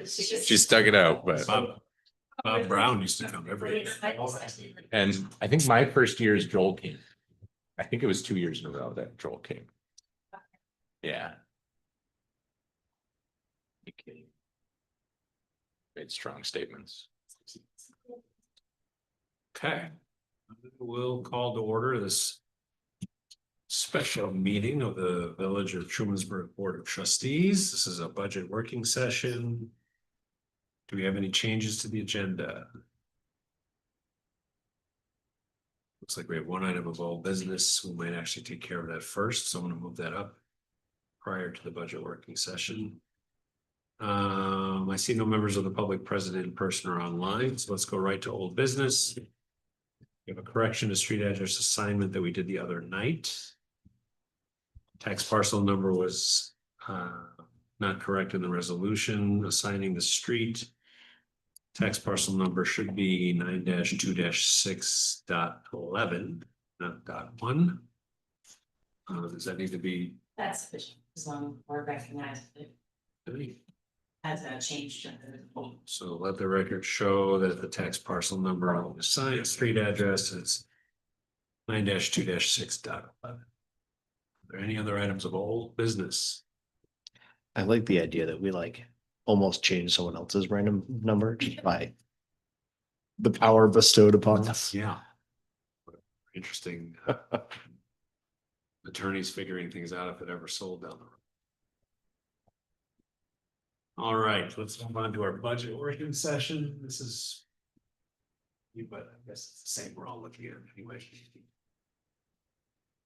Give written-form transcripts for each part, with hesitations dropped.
She stuck it out, but. Bob Brown used to come every year. And I think my first year is Joel came. I think it was 2 years in a row that Joel came. Yeah. Made strong statements. Okay. We'll call to order this special meeting of the Village of Trumansburg Board of Trustees. This is a budget working session. Do we have any changes to the agenda? Looks like we have one item of old business. We might actually take care of that first, so I'm going to move that up prior to the budget working session. I see no members of the public present in person or online, so let's go right to old business. We have a correction to street address assignment that we did the other night. Tax parcel number was not correct in the resolution assigning the street. Tax parcel number should be 9-2-6.11, not .1. Does that need to be? That's sufficient, as long as we're recognized it as a change. So let the record show that the tax parcel number on the sign street address is 9-2-6.11. Are there any other items of old business? I like the idea that we almost change someone else's random number just by the power bestowed upon us. Yeah. Interesting. Attorneys figuring things out if it ever sold down the road. All right, let's move on to our budget working session. This is, but I guess it's the same we're all looking at anyway.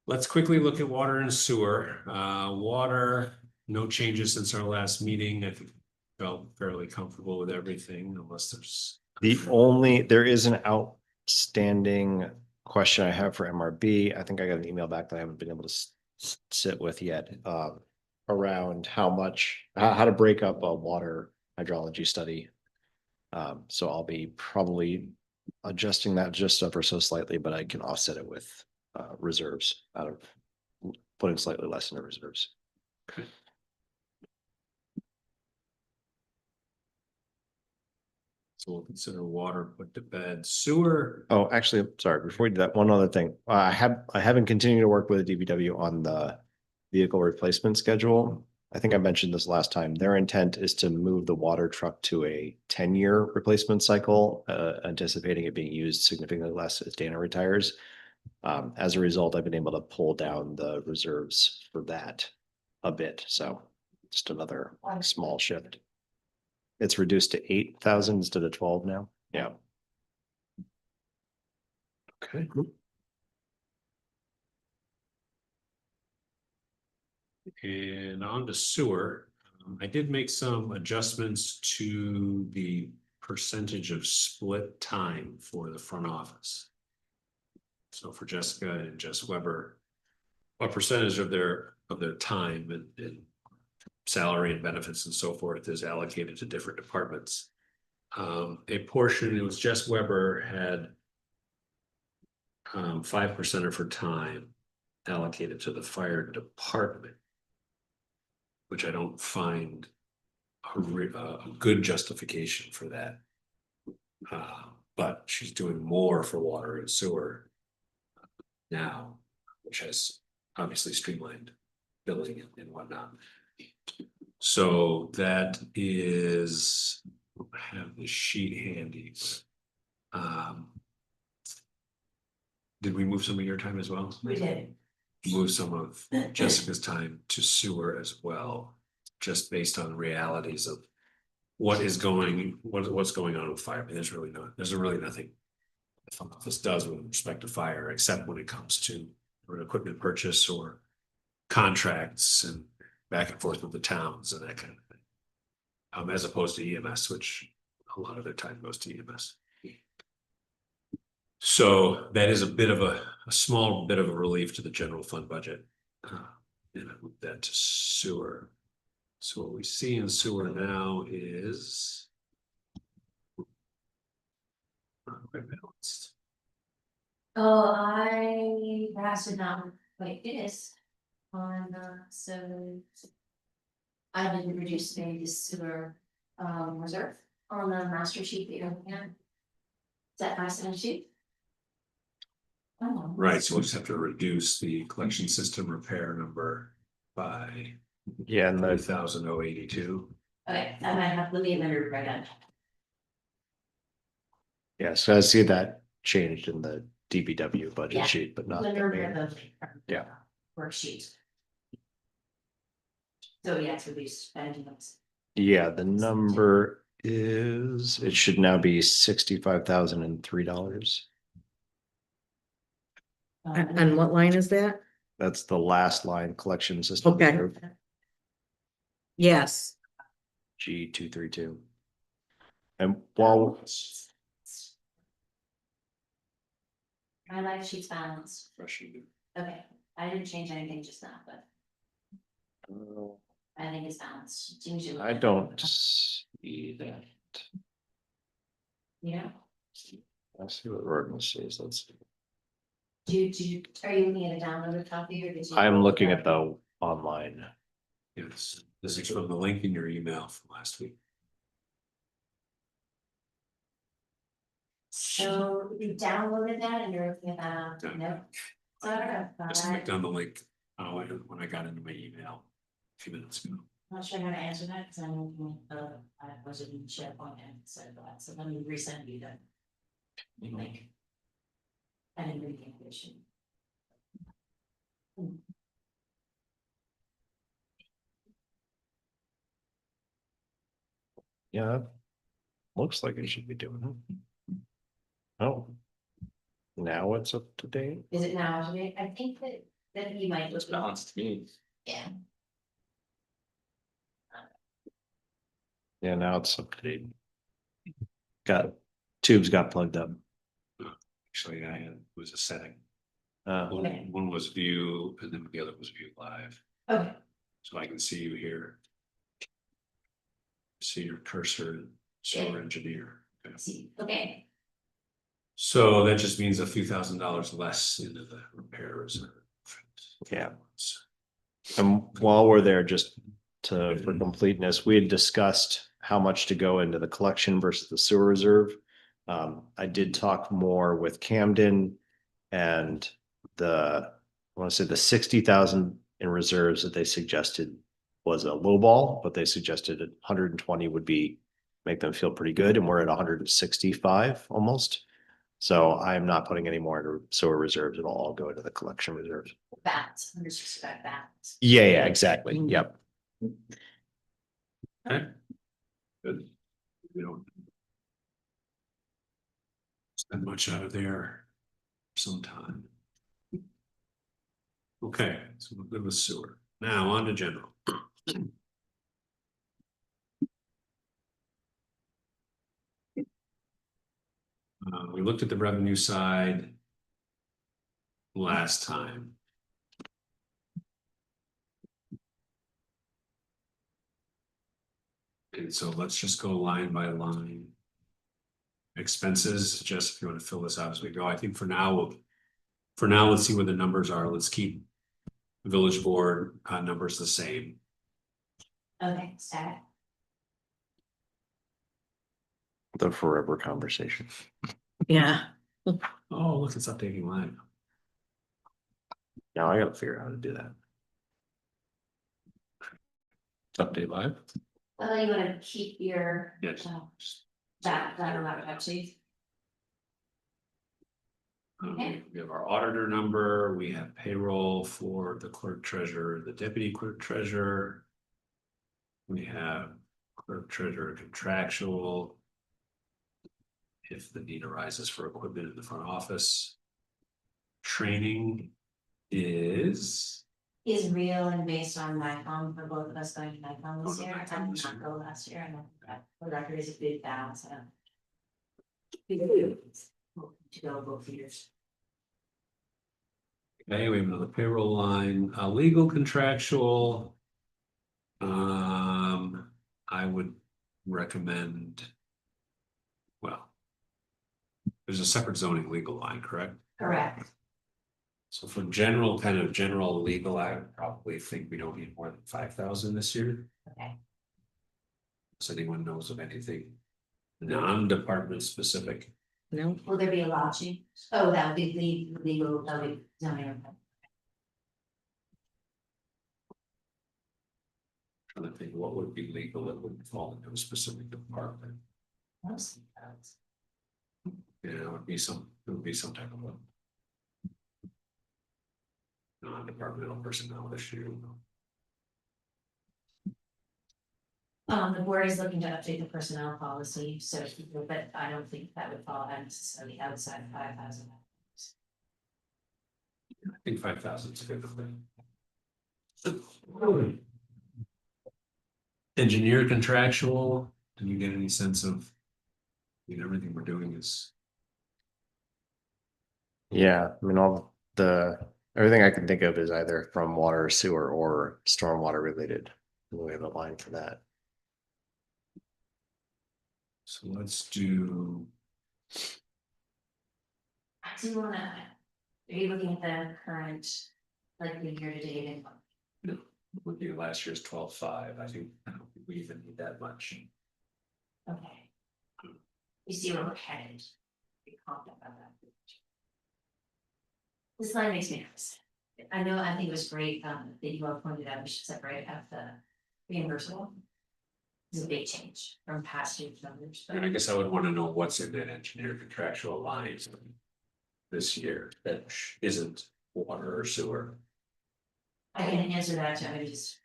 Let's quickly look at water and sewer. Water, no changes since our last meeting. I think felt fairly comfortable with everything unless there's. There is an outstanding question I have for MRB. I think I got an email back that I haven't been able to sit with yet. Around how to break up a water hydrology study. So I'll be probably adjusting that just ever so slightly, but I can offset it with reserves out of putting slightly less into reserves. Okay. So we'll consider water put to bed. Sewer. Oh, actually, sorry, before we do that, one other thing. I haven't continued to work with the DPW on the vehicle replacement schedule. I think I mentioned this last time. Their intent is to move the water truck to a 10-year replacement cycle, anticipating it being used significantly less as Dana retires. As a result, I've been able to pull down the reserves for that a bit. So just another small shift. It's reduced to 8,000 instead of 12 now. Yeah. Okay. And on to sewer. I did make some adjustments to the percentage of split time for the front office. So for Jessica and Jess Weber, what percentage of their time and salary and benefits and so forth is allocated to different departments? A portion, it was Jess Weber had 5% of her time allocated to the fire department, which I don't find a good justification for that. But she's doing more for water and sewer now, which has obviously streamlined billing and whatnot. So that is, I have the sheet handy. Did we move some of your time as well? We did. Move some of Jessica's time to sewer as well, just based on realities of what's going on with fire. I mean, there's really nothing the front office does with respect to fire, except when it comes to an equipment purchase or contracts and back and forth with the towns and that kind of thing. As opposed to EMS, which a lot of their time goes to EMS. So that is a small bit of a relief to the general fund budget. And I move that to sewer. So what we see in sewer now is quite balanced. Oh, I perhaps did not wait this on so I didn't reduce maybe the sewer reserve on the master sheet that you're looking at. Is that my sign sheet? Oh. Right, so we'll just have to reduce the collection system repair number by Yeah, and the 30,082. Okay, I might have, let me write down. yeah, so I see that changed in the DPW budget Yeah. sheet, but not Let me the read main. the. Yeah. Worksheet. So yeah, to be spending those. Yeah, the number is, it should now be $65,003. And what line is that? That's the last line, collection system. Okay. reserve, Yes, G232. And while, My life sheet's balanced. Rushing. Okay, I didn't change anything just now, but I think it's balanced. It's usually- I don't see that. Yeah, I see what Rodman says, let's see. are you looking at a downloaded copy or did you? I'm looking at the online. Yes, this is from the link in your email from last week. So you downloaded that and you're looking at that, Yeah. no? Sorry, Just clicked on the link, when I got into my email a few minutes ago. I'm not sure how to answer that, because I'm looking at I wasn't in SharePoint and said that, so let me resend you the link. I didn't read the information. Yeah. Looks like it should be doing it. Oh. Now it's up to date. Is it now today? I think that you might. It's balanced to me. Yeah. Yeah, now it's up to date. Tubes got plugged up. Actually, it was a setting. Okay. One was view and then the other was view live. Okay, So I can see you here. See your cursor, solar engineer. Okay. see, okay, So that just means a few $1,000s less into the repair reserve. Yeah. And while we're there, just for completeness, we had discussed how much to go into the collection versus the sewer reserve. I did talk more with Camden and I want to say the 60,000 in reserves that they suggested was a low ball, but they suggested 120 would make them feel pretty good. And we're at 165 almost. So I'm not putting any more into sewer reserves. It'll all go into the collection reserves. balance, I'm just expect balance. Yeah, exactly. Yep. Okay. Good. We don't. Spend much out of there. Sometime. Okay, so we're good with sewer. Now on to general. We looked at the revenue side. Last time. And so let's just go line by line. Expenses, Jess, if you want to fill this out as we go, I think for now, let's see where the numbers are. Let's keep. Village board numbers the same. Okay, start. The forever conversation. yeah. Oh, look, it's updating line. Now I gotta figure out how to do that. Update live. Well, you wanna keep your. Yes. That sheet. Okay. We have our auditor number, we have payroll for the clerk treasurer, the deputy clerk treasurer. We have clerk treasurer contractual. If the need arises for equipment in the front office. Training is. Is real and based on NICOM for both of us going to NICOM this Oh, year, I NICOM did this not year. go last year, and the record is a big balance, so. To go both years. Okay, we have another payroll line, legal contractual. I would recommend. Well. There's a separate zoning legal line, correct? Correct, So for general legal, I would probably think we don't need more than 5,000 this year. okay, Does anyone knows of anything non-department specific? No, Will there be a lodging? Oh, that would be legal, that would be zoning. Trying to think what would be legal that wouldn't fall into a specific department. Mostly those. Yeah, it would be some type of a non-departmental personnel issue. The board is looking to update the personnel policy, so, but I don't think that would fall necessarily outside of 5,000. I think 5,000 is good. Engineer contractual, do you get any sense of? I mean, everything we're doing is, Yeah, I mean, everything I can think of is either from water, sewer, or stormwater related. We have a line for that. so let's do, I do wanna, are you looking at the current, like the year to date and with you last year's 12.5, I don't think we even need that much. okay. You see where we're headed. Be confident about that. This line makes me nervous. I think it was great, that you all pointed out, we should separate out the reimbursable. It's a big change from past year's numbers, And I but guess I would want to know what's in that engineer contractual lines this year that isn't water or sewer. I can answer that, to I just,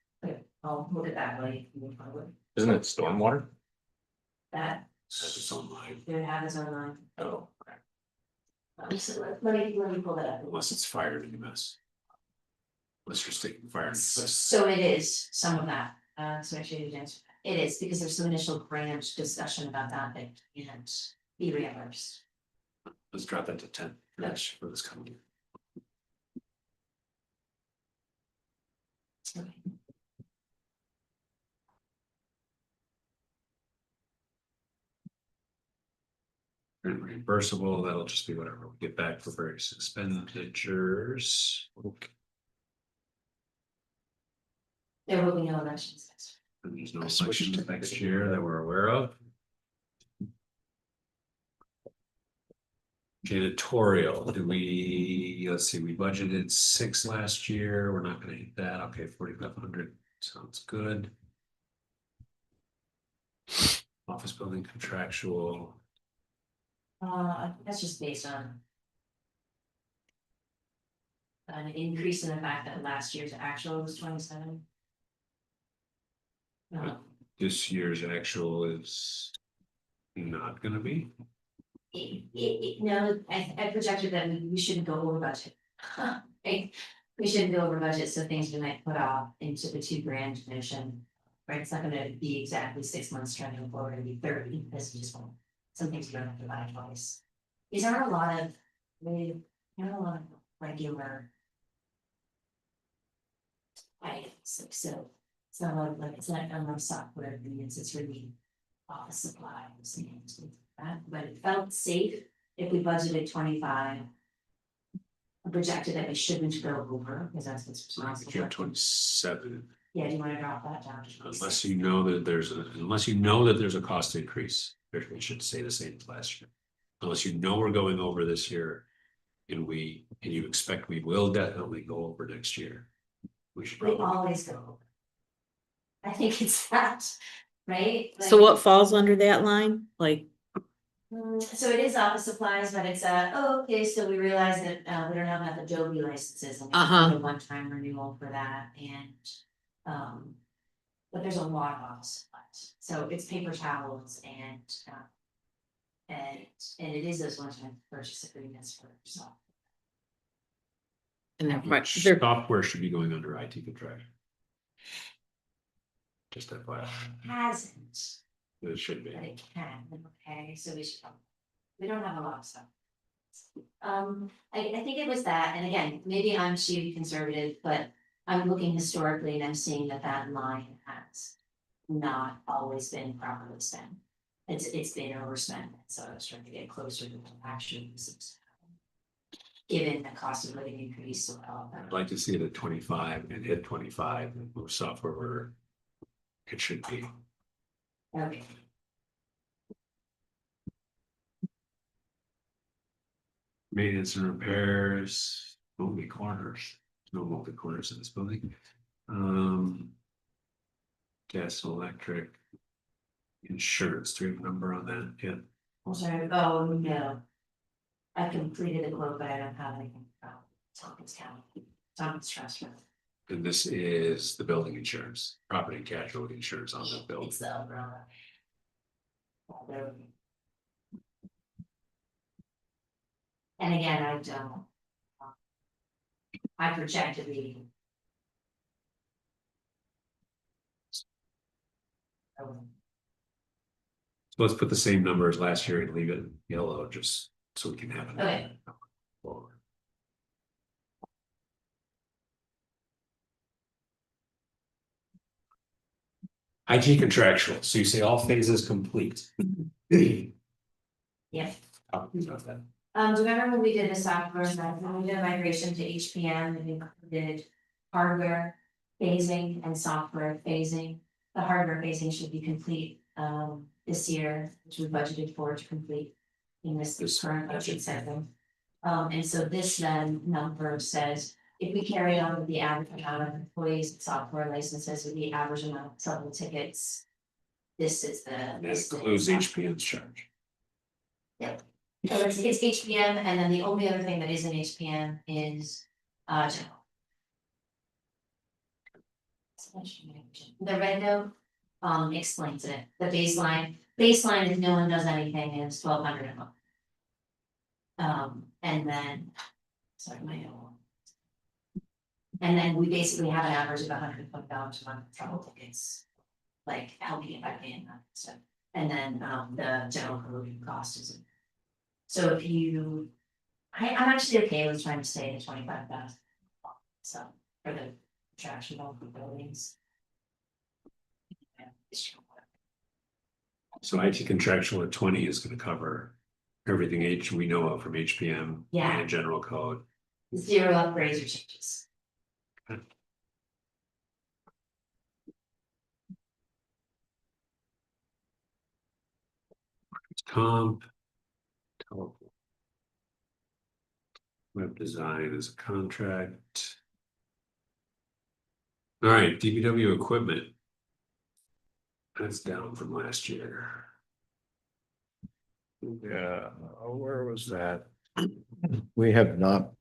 I'll move it that way, move forward. Isn't it stormwater? That, Says it's on line, there it has online. oh, So let me pull that up. unless it's fire and EMS. Unless you're sticking fire and EMS. So it is some of that, so I should have answered. It is, because there's some initial grant discussion about that can't be reimbursed. Let's drop that to 10 for this coming year. Okay. And reimbursable, that'll just be whatever we get back for various expenditures. There will be no elections next And there's no I switched elections to next year that we're aware of. Janitorial, let's see, we budgeted 6 last year, we're not gonna hit that, okay, 4,500, sounds good. Office building contractual, That's just based on an increase in the fact that last year's actual was 27. this year's actual is not gonna be. No, I projected that we shouldn't go over budget. Right? We shouldn't go over budget, so things we might put off into the $2,000 notion. Right, it's not gonna be exactly 6 months trending forward, it'll be 30, because we just won't, some things you don't have to buy twice. These aren't a lot of, regular items, like, so, it's not like, it's not unlike software agreements, it's really office supplies and things like that, but it felt safe if we budgeted 25. I projected that we shouldn't go over, because that's what's I responsible. think you have 27, Yeah, do you wanna drop that down? to unless 26? you know that there's a cost increase, it should stay the same as last year. Unless you know we're going over this year, and you expect we will definitely go over next year. We should We probably, always go over. I think it's that, right? so Like, what falls under that line? Like, So it is office supplies, but it's okay, so we realize that we don't have enough Adobe licenses and we Uh-huh. need a one-time renewal for that and. But there's a lot of office supplies, so it's paper towels and it is those one-time purchase agreements for software. and which they're, software should be going under IT contract. Just FYI, Hasn't, it should be. but it can, okay, so we don't have a lot of stuff. I think it was that, and again, maybe I'm too conservative, but I'm looking historically and I'm seeing that line has not always been properly spent. It's been overspent, so I was trying to get closer to what actually was. Given the cost of living increase, so I'd like to see it at 25 and hit 25 and move software where it should be. Okay, Maintenance and repairs, multi corners, no multi corners in this building. Gas and electric. Insurance, do we have a number on that? Yeah, I'm sorry, oh, no. I completed the quote, but I don't have anything about Tompkins County, Tompkins Trust Fund. and this is the building insurance, property and casualty insurance on that building. It's the umbrella. There. And again, I don't. I projected the. So let's put the same number as last year and leave it yellow, just so we can have it. Okay. Forward. IT contractual, so you say all phases complete. Yeah. Talk about that. Do you remember when we did the software, when we did a migration to HPM, and we did hardware phasing and software phasing? The hardware phasing should be complete, this year, which we budgeted for to complete in this current budget cycle. And so this then number says, if we carry on with the average amount of employees, and software licenses with the average amount of total tickets. This is the. That includes HPM's charge. So it's HPM, and then the only other thing that isn't HPM is, general. The red note, explains it, the baseline is no one does anything, and it's 1,200 a month. And then, sorry, my own. And then we basically have an average of $120 a month for travel tickets. Like helping if I can, stuff, and then, the general code cost is. So if you, I'm actually okay with trying to stay at 25,000. So, for the attractional buildings. So IT contractual at 20 is gonna cover everything we know of from HPM. Yeah. And general code. Zero upgrades or changes. Comp. Web design is a contract. All right, DPW equipment. That's down from last year. Yeah, where was that? We have not.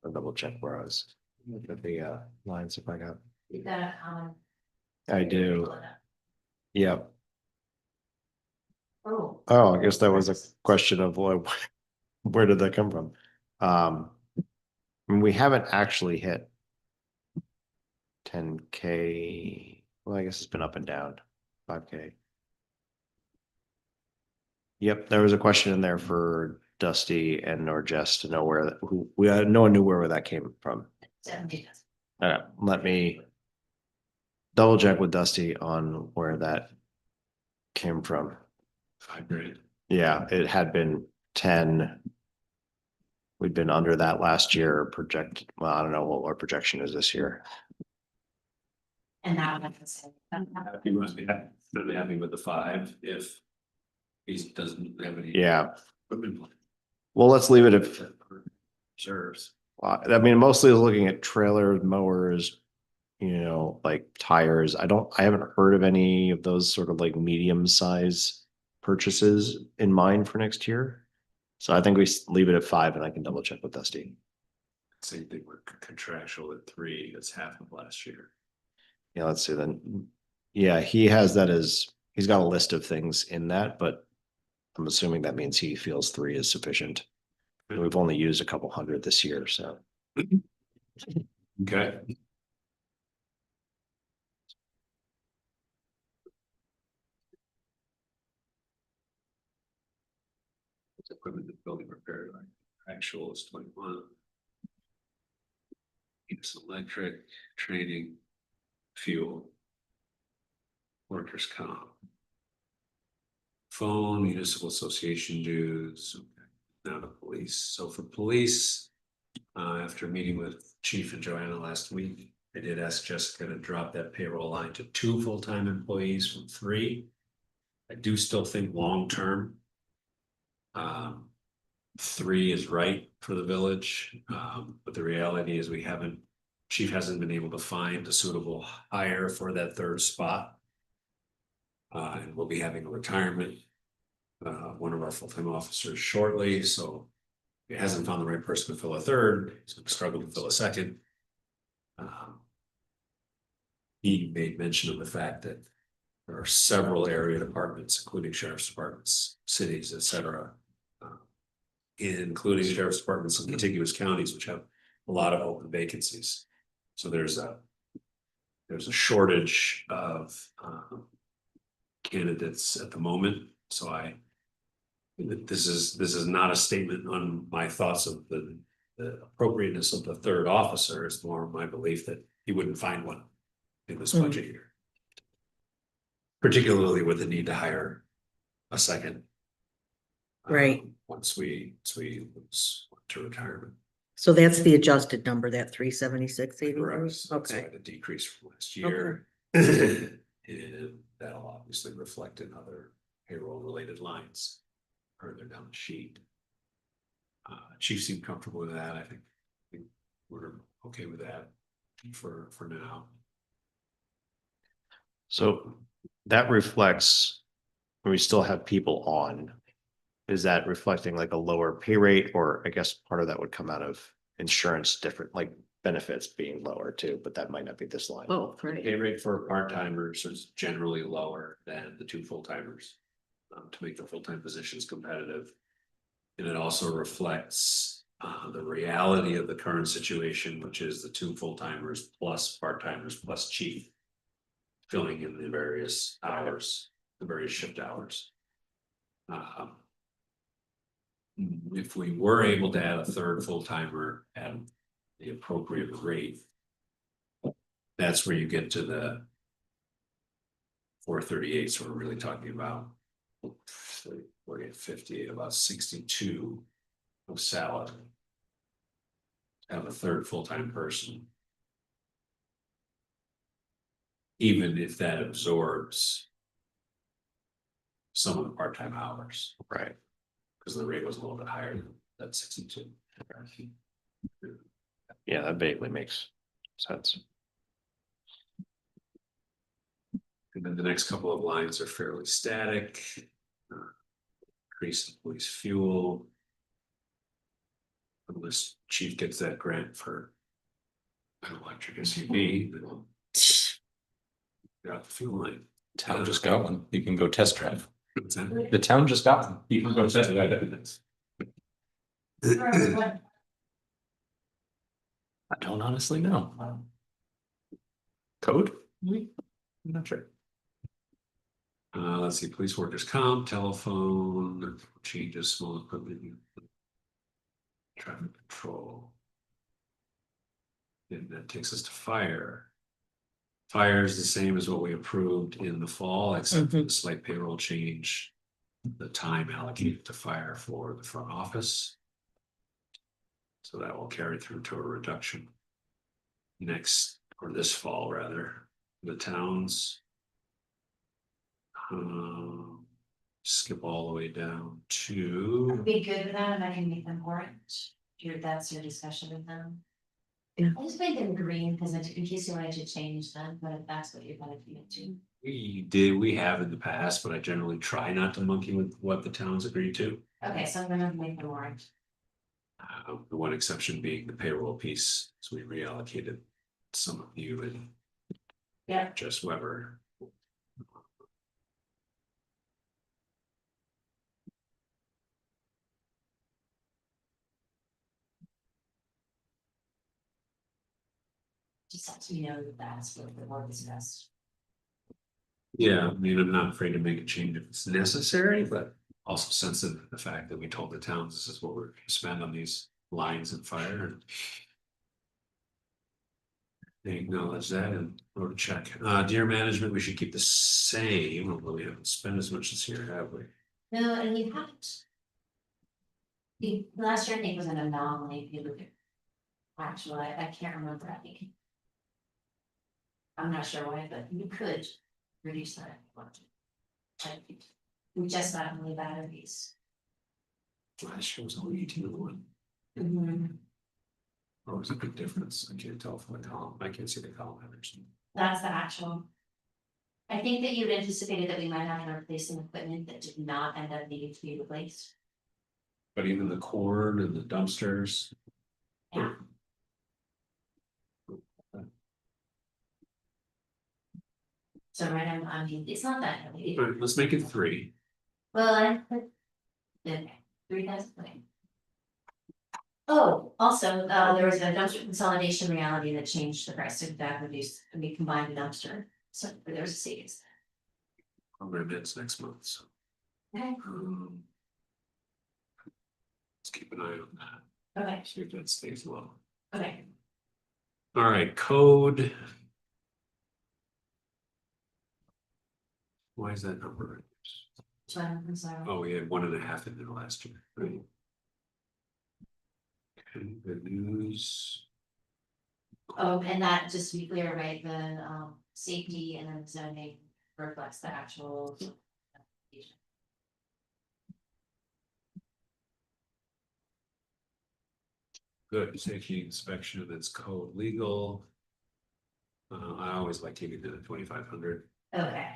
I'll double check where I was. Look at the lines if I got. You've got a I do. Yep. Oh. Oh, I guess that was a question of what, where did that come from? We haven't actually hit 10K. Well, I guess it's been up and down, 5K. Yep, there was a question in there for Dusty and Norgest to know where no one knew where that came from. Let me double check with Dusty on where that came from. $5 grand. Yeah, it had been 10. We'd been under that last year projected. Well, I don't know what our projection is this year. And that one, I can say. Really happy with the 5 if he doesn't have any. Yeah, Equipment. well, let's leave it if, Reserves. I mean, mostly looking at trailers, mowers, like tires. I haven't heard of any of those sort of like medium size purchases in mind for next year. So I think we leave it at 5 and I can double check with Dusty. Same thing with contractual at 3, that's half of last year. Yeah, let's see then. Yeah, he has that as, he's got a list of things in that, but I'm assuming that means he feels 3 is sufficient. And we've only used a couple hundred this year, so. Okay. Equipment and building repair, like actual is 21. It's electric, training, fuel. Workers' comp. Phone, municipal association dues, now the police. So for police, after meeting with Chief and Joanna last week, I did ask Jessica to drop that payroll line to 2 full-time employees from 3. I do still think long-term. 3 is right for the village, but the reality is chief hasn't been able to find a suitable hire for that 3rd spot. And we'll be having a retirement, one of our full-time officers shortly, so he hasn't found the right person to fill a 3rd, he's gonna struggle to fill a 2nd. He made mention of the fact that there are several area departments, including sheriff's departments, cities, etc. Including sheriff's departments in contiguous counties, which have a lot of open vacancies. So there's a shortage of candidates at the moment. So this is not a statement on my thoughts of the appropriateness of the 3rd officer. It's more my belief that he wouldn't find one in this budget year. Particularly with the need to hire a 2nd. Right. Once we lose to retirement. So that's the adjusted number, that 376.80. Correct. That's Okay, why the decrease from last year. And that'll obviously reflect in other payroll related lines further down the sheet. Chief seemed comfortable with that. I think we're okay with that for now. So that reflects, when we still have people on, is that reflecting like a lower pay rate, or I guess part of that would come out of insurance, different like benefits being lower too, but that might not be this line. both, Pay right? rate for part-timers is generally lower than the 2 full-timers. To make the full-time positions competitive. And it also reflects the reality of the current situation, which is the 2 full-timers plus part-timers plus chief. Filling in the various hours, the various shift hours. If we were able to add a 3rd full-timer at the appropriate rate. That's where you get to the 438, so we're really talking about 50, about 62 of salary. Have a 3rd full-time person. Even if that absorbs some of the part-time hours. Right. Because the rate was a little bit higher than that 62. Yeah, that vaguely makes sense. And then the next couple of lines are fairly static. Increase in police fuel. Unless chief gets that grant for an electric SUV, then we'll got the fuel line. Town just got one. You can go test drive. What's that? The town just got one. You can go test drive it. I don't honestly know. Code? I'm not sure. Let's see, police workers comp, telephone, changes, small equipment. Traffic control. And that takes us to fire. Fire is the same as what we approved in the fall, except for the slight payroll change. The time allocated to fire for the front office. So that will carry through to a reduction. Next, or this fall rather, the towns. Skip all the way down to. Be good with that, and I can make them orange. That's your discussion with them. Yeah. I just made them green, because in case you wanted to change them, but if that's what you're gonna do it to. We have in the past, but I generally try not to monkey with what the towns agree to. Okay, so I'm gonna make them orange. The one exception being the payroll piece, so we reallocated some of you and. Yeah. Just Weber. Just let me know that that's what the board discussed. Yeah, I mean, I'm not afraid to make a change if it's necessary, but also sensitive to the fact that we told the towns this is what we're gonna spend on these lines and fire. They acknowledge that and wrote a check. Deer management, we should keep the same, although we haven't spent as much this year, have we? No, and you haven't. The last year I think was an anomaly, if you look at. Actually, I can't remember, I think. I'm not sure why, but you could reduce that. if you want to. But we just got new batteries. Last year was only 18 to 1. Or was it a big difference? I can't tell from the column. I can't see the column headers. That's the actual. I think that you'd anticipated that we might have to replace some equipment that did not end up needing to be replaced. But even the corn and the dumpsters. Yeah. So right, I mean, it's not that heavy. All right, let's make it 3. Well, I put. Okay, 3,000. Okay. Oh, also, there was a dumpster consolidation reality that changed the price of that reduced, and we combined the dumpster, so there was a savings. Program ends next month, so. Okay, Let's keep an eye on that, okay, see if that stays low. okay. All right, code. Why is that number? So I'm sorry. Oh, we had 1.5 in there last year, right? Okay, good news. Oh, and that, just to be clear, right, the safety and then zoning reflects the actual. Good, safety inspection, that's code legal. I always like keeping it at 2,500. Okay,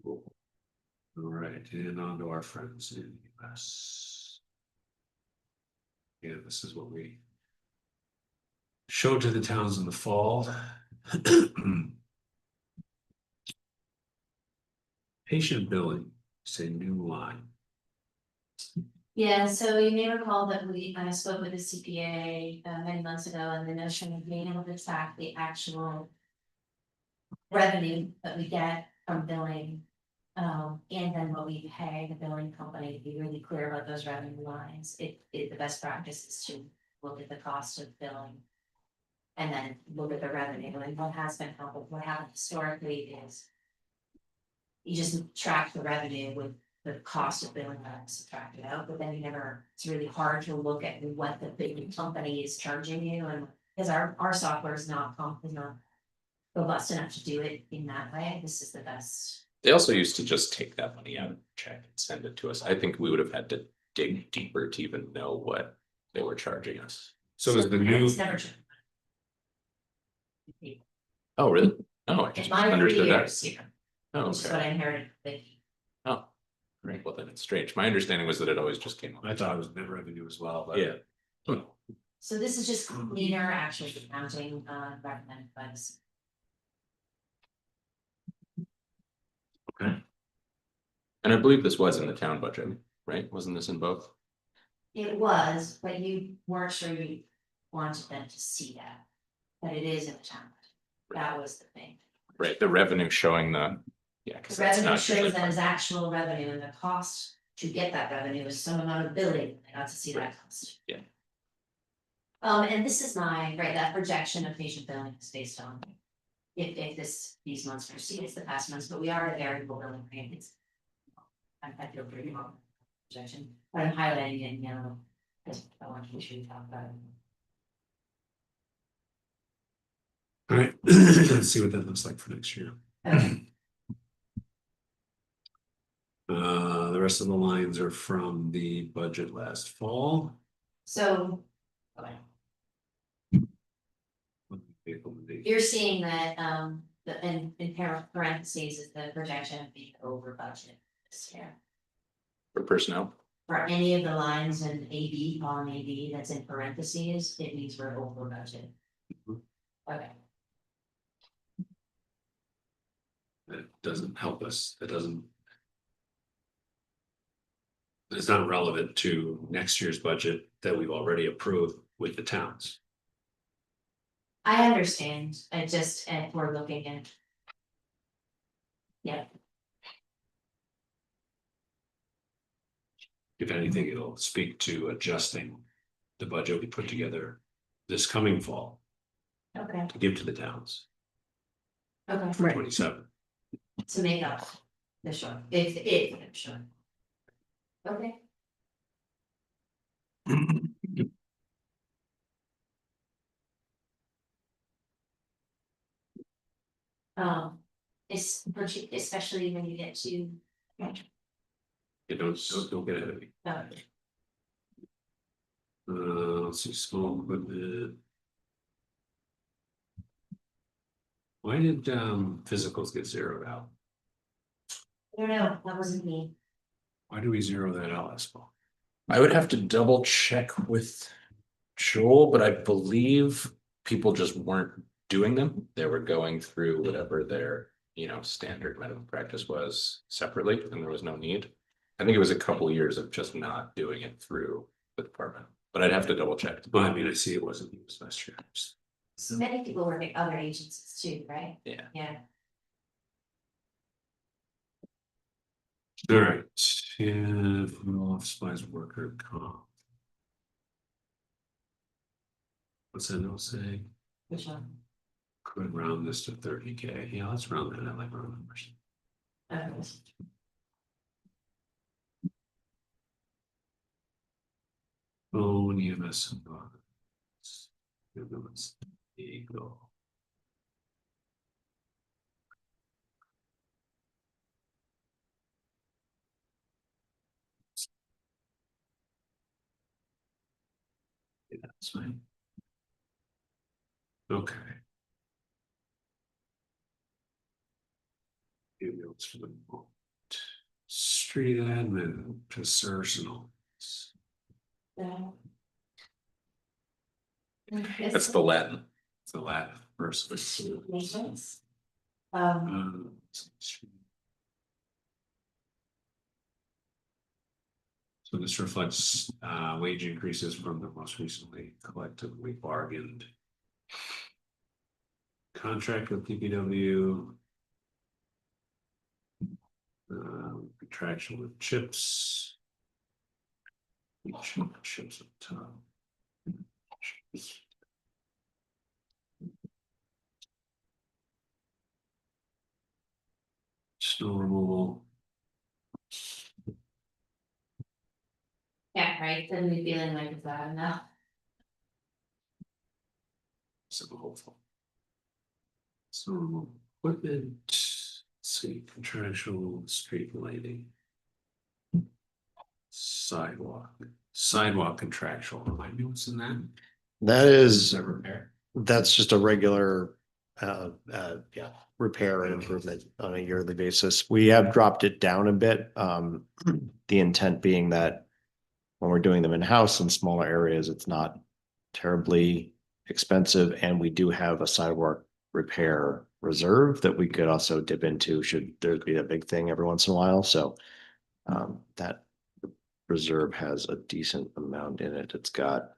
All right, and on to our friends in the US. Yeah, this is what we showed to the towns in the fall. Patient billing, say new line. yeah, so you may recall that I spoke with the CPA many months ago, and the notion of being able to track the actual. Revenue that we get from billing. And then what we pay the billing company, to be really clear about those revenue lines, the best practice is to look at the cost of billing. And then look at the revenue, and what has been happened, what happened historically is. You just track the revenue with the cost of billing that subtracted out, but then you never, it's really hard to look at what the big company is charging you, and because our software is not robust enough to do it in that way. This is the best. They also used to just take that money out of the check and send it to us. I think we would have had to dig deeper to even know what they were charging us. So is the new, It's never true. Oh, really? Oh, I In just my 3 understood that. years, yeah, Oh, which is what okay. I inherited, like, Oh, right. Well, then it's strange. My understanding was that it always just came up. I thought it was net revenue as well, but. Yeah. so this is just cleaner actually accounting, recommended by this. And I believe this was in the town budget, right? Wasn't this in both? It was, but you weren't sure you wanted them to see that, but it is in the town. That was the thing. Right, the revenue showing the, yeah, The because that's revenue not shows usually. that as actual revenue, and the cost to get that revenue is some amount of billing, I got to see that cost. Yeah. And this is that projection of patient billing is based on. If these months proceed, it's the past months, but we are at a variable billing rate, it's. I feel pretty wrong. Projection, but I'm highlighting it in yellow, because I want to be sure we talk about it. All right, let's see what that looks like for next year. Okay. The rest of the lines are from the budget last fall. So. Okay. You're seeing that, in parentheses is the projection of being over budget this year. For personnel. For any of the lines in AB, column AB, that's in parentheses, it means we're over budget. Okay, That doesn't help us, that doesn't. It's not relevant to next year's budget that we've already approved with the towns. I understand, and we're looking at. Yeah, If anything, it'll speak to adjusting the budget we put together this coming fall okay, to give to the towns okay, for Right. 27. to make up the short, if I'm sure. Okay, Especially when you get to. You don't get ahead of me. Let's see, small equipment. Why did physicals get zeroed out? I don't know, that wasn't me. Why do we zero that out last fall? I would have to double check with Joel, but I believe people just weren't doing them. They were going through whatever their, standard medical practice was separately, and there was no need. I think it was a couple years of just not doing it through the department, but I'd have to double check. Well, I mean, I see it wasn't used last year. Many people work at other agencies too, right? Yeah. Yeah. All right, yeah, from office supplies, worker comp. What's that note say? Which one? Could round this to 30K. Yeah, let's round that. I like round numbers. Phone, EMS, and dogs. Ambulance, Eagle. Yeah, that's fine. Okay. Ambulance for the moment. Street admin to personal. That's the Latin. It's the Latin first. Makes sense. So this reflects wage increases from the most recently collectively bargained contract with DPW. Contractual with chips. Chips at the top. Snow removal. Yeah, right, then we feeling like it's not enough. Simple hopeful. Snow removal equipment. Let's see, contractual street lighting. Sidewalk contractual. Remind me what's in that? That is, that repair? that's just a regular, repair and improvement on a yearly basis. We have dropped it down a bit. The intent being that when we're doing them in-house in smaller areas, it's not terribly expensive, and we do have a sidewalk repair reserve that we could also dip into should there be a big thing every once in a while. So that reserve has a decent amount in it. It's got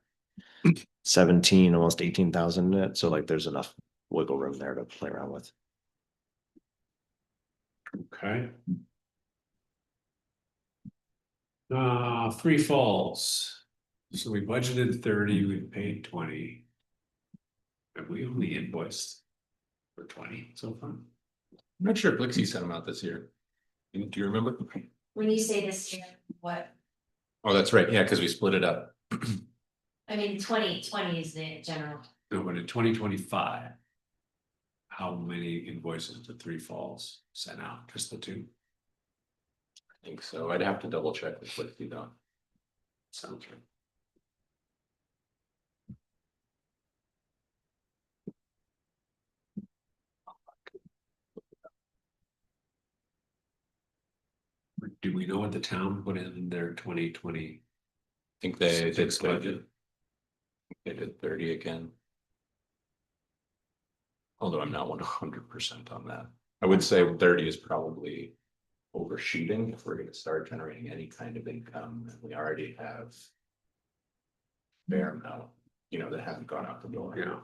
17, almost 18,000 in it. So like there's enough wiggle room there to play around with. Okay. Three Falls. So we budgeted 30, we paid 20. Have we only invoiced for 20 so far? I'm not sure if Blixie sent them out this year. Do you remember? When you say this year, what, Oh, that's right. Yeah, because we split it up. I mean, 2020 is the general. No, but in 2025. How many invoices did Three Falls sent out? Just the two? I think so. I'd have to double check with Blixie though. Sounds right. Do we know what the town put in their 2020? I think they did budget? They did 30 again. Although I'm not 100% on that. I would say 30 is probably overshooting if we're going to start generating any kind of income. And we already have a fair amount, that haven't gone out the door. Yeah.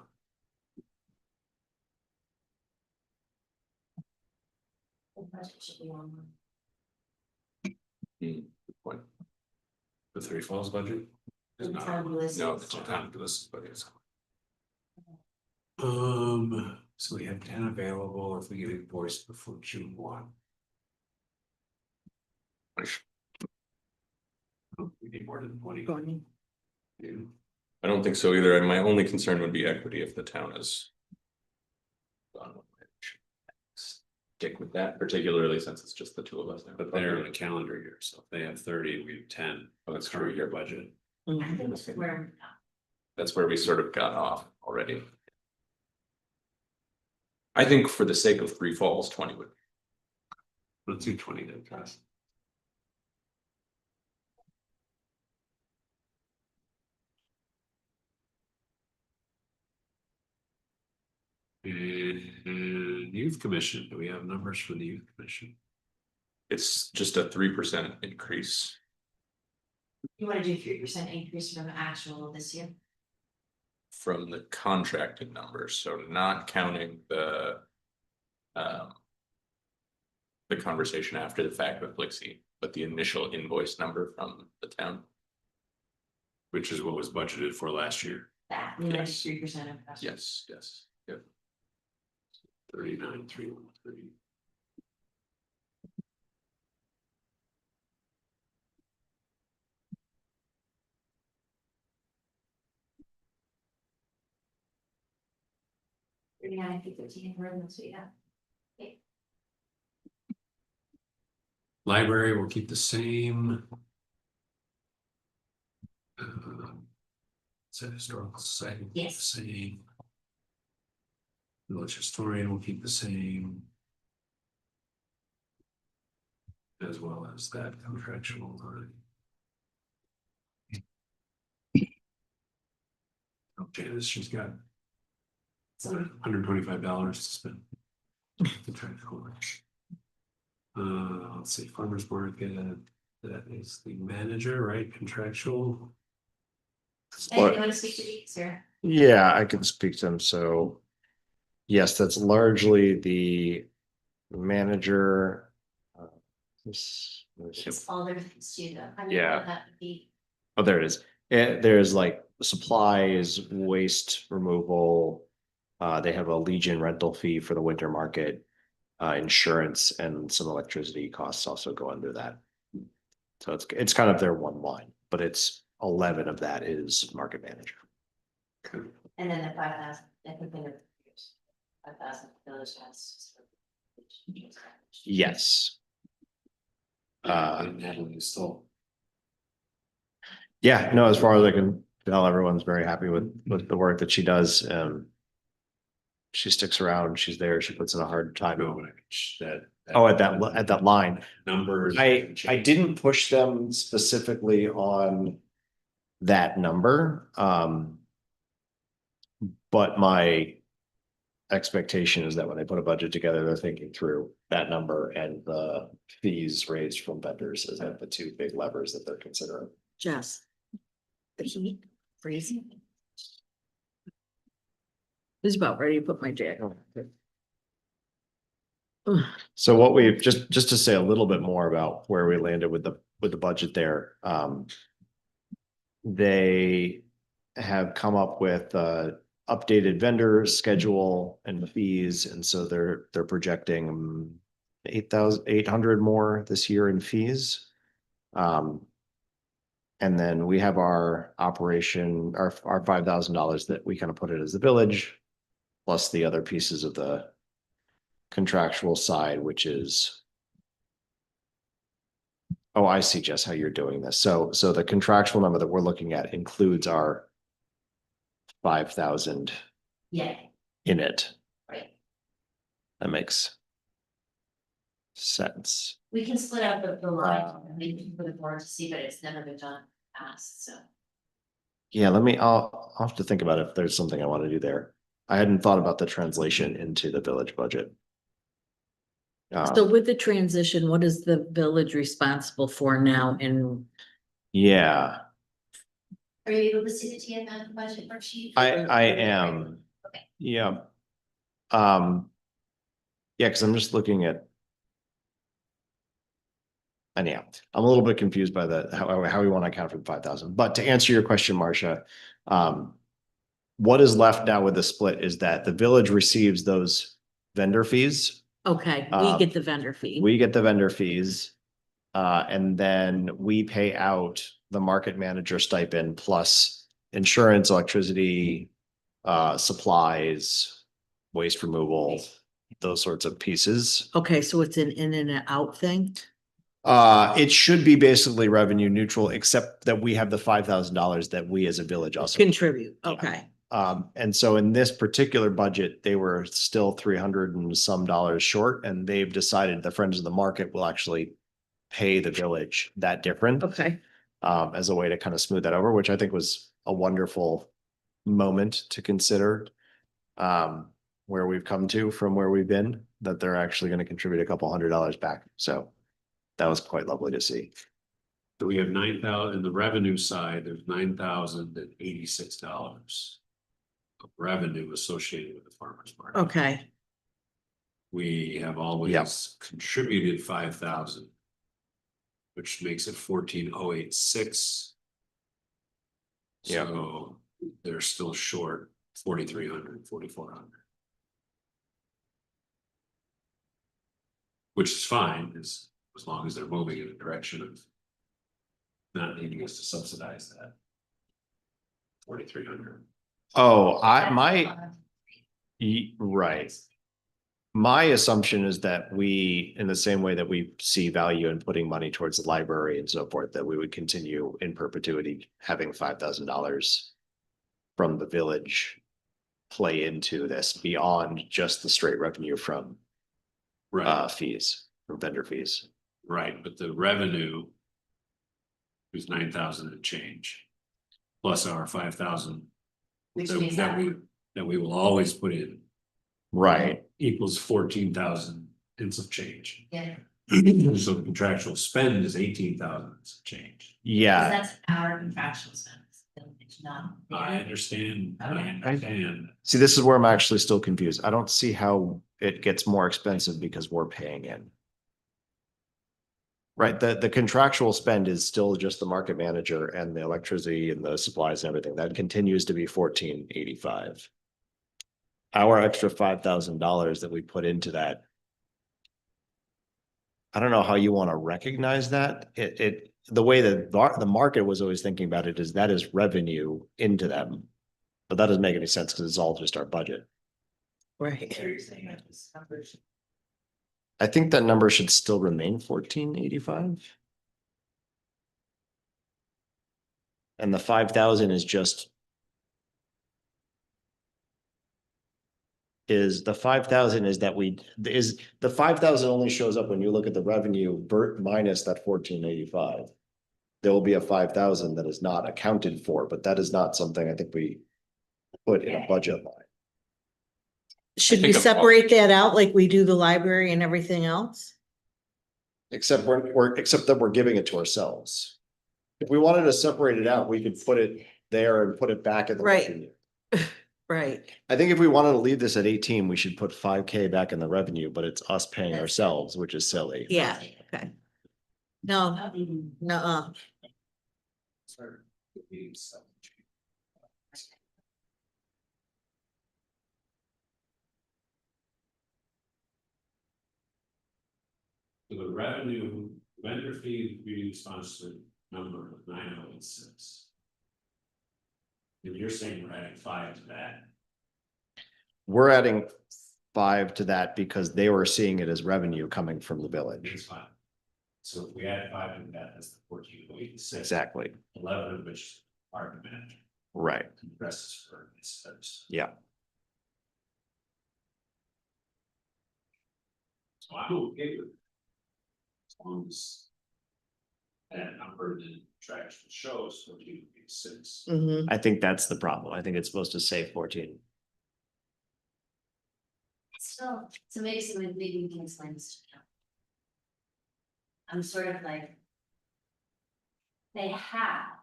The budget should be on. Good point. The Three Falls budget? Is The not town on. list. No, it's not on the list, but it's. So we have 10 available if we get invoiced before June 1. We need more than 20. Yeah. I don't think so either. And my only concern would be equity if the town is. stick with that, particularly since it's just the two of us now. But they're in a calendar year, so if they have 30, we have 10. Oh, that's Current true. year budget. I Mhm. think that's where, That's where we sort of got off already. I think for the sake of three falls, 20 would. Let's do 20 then, guys. And youth commission, do we have numbers for the youth commission? It's just a 3% increase. you wanna do 3% increase from actual this year? From the contracted numbers, so not counting the conversation after the fact with Lixie, but the initial invoice number from the town. Which is what was budgeted for last year, That, Yes. 3% of. cost. Yes, yes, yep. 39,313. $39, $15 improvements, we have. Library will keep the same. Said historical society. Yes. Same. Village historian will keep the same. As well as that contractual line. Oh, Janice, she's got So $125 to spend. Contractual line. Let's see, farmer's market, that is the manager, right, contractual. Hey, you wanna speak to these, sir? Yeah, I can speak to them. So yes, that's largely the manager. Let me see. It's all their things too, though. I mean, Yeah. that would be, Oh, there it is. There's like supplies, waste removal. They have a Legion rental fee for the winter market. Insurance and some electricity costs also go under that. So it's kind of their one line, but it's 11 of that is market manager. and then the 5,000, that could be the 5,000 village has. Yes. And Natalie is still. Yeah, no, as far as I can tell, everyone's very happy with the work that she does. She sticks around, she's there, she puts in a hard time. That. Oh, at that line. Numbers. I didn't push them specifically on that number. But my expectation is that when they put a budget together, they're thinking through that number and the fees raised from vendors as the two big levers that they're considering. Jess. The heat, freezing. Who's about ready to put my jacket on? So what we've just to say a little bit more about where we landed with the budget there. They have come up with updated vendor schedule and the fees, and so they're projecting 8,800 more this year in fees. And then we have our operation, our $5,000 that we kind of put it as the village, plus the other pieces of the contractual side, which is. Oh, I see, Jess, how you're doing this. So the contractual number that we're looking at includes our 5,000 Yeah, in it. right. That makes sense. We can split out the line, maybe for the board to see, but it's never been done past, so. Yeah, I'll have to think about if there's something I want to do there. I hadn't thought about the translation into the village budget. So with the transition, what is the village responsible for now in? Yeah, Are you able to see the TMF budget worksheet? I am. Okay. Yeah. Yeah, because I'm just looking at. Anyhow, I'm a little bit confused by how we want to account for the 5,000, but to answer your question, Marcia. What is left now with the split is that the village receives those vendor fees. Okay, we get the vendor fee. We get the vendor fees. And then we pay out the market manager stipend plus insurance, electricity, supplies, waste removal, those sorts of pieces. Okay, so it's an in and an out thing? It should be basically revenue neutral, except that we have the $5,000 that we as a village also. Contribute, Yeah. okay. And so in this particular budget, they were still 300 and some dollars short, and they've decided the Friends of the Market will actually pay the village that difference. Okay. As a way to kind of smooth that over, which I think was a wonderful moment to consider. Where we've come to from where we've been, that they're actually going to contribute a couple $100 back. So that was quite lovely to see. So we have 9,000, in the revenue side, there's $9,086. Of revenue associated with the farmer's market. Okay, We have always contributed 5,000. Which makes it 14,086. Yeah. So they're still short 4,300, 4,400. Which is fine, as long as they're moving in the direction of. Not needing us to subsidize that. 4,300. Oh, right. My assumption is that we, in the same way that we see value in putting money towards the library and so forth, that we would continue in perpetuity having $5,000 from the village play into this beyond just the straight revenue from Right, fees, from vendor fees. right, but the revenue. Is 9,000 and change. Plus our 5,000. Which means that That we will always put in. Right. Equals 14,000 and some change. yeah, So the contractual spend is 18,000 and some change. Yeah. that's our contractual spend. It's not. I understand, I Okay. understand. See, this is where I'm actually still confused. I don't see how it gets more expensive because we're paying in. Right, the contractual spend is still just the market manager and the electricity and the supplies and everything. That continues to be 1485. Our extra $5,000 that we put into that. I don't know how you want to recognize that. The way that the market was always thinking about it is that is revenue into them. But that doesn't make any sense because it's all just our budget. right. I think that number should still remain 1485. And the 5,000 is just. Is the 5,000 is that the 5,000 only shows up when you look at the revenue minus that 1485. There will be a 5,000 that is not accounted for, but that is not something I think we put in a budget line. Should we think of- separate that out like we do the library and everything else? Except except that we're giving it to ourselves. If we wanted to separate it out, we could put it there and put it back in the Right. revenue. Right, I think if we wanted to leave this at 18, we should put 5K back in the revenue, but it's us paying That's- ourselves, which is silly. yeah, okay. No, no, So the revenue, vendor fee, we sponsored number of 9,086. And you're saying we're adding 5 to that. We're adding 5 to that because they were seeing it as revenue coming from the It's village. fine. So if we add 5 to that, that's the 14,086. Exactly, 11 of which are the manager. right, And the rest is for incentives. yeah. So I'm okay with it. As long as. That number that contraction shows 14,086. mhm. I think that's the problem. I think it's supposed to say 14. So maybe we can explain this to you. I'm sort of like. They have.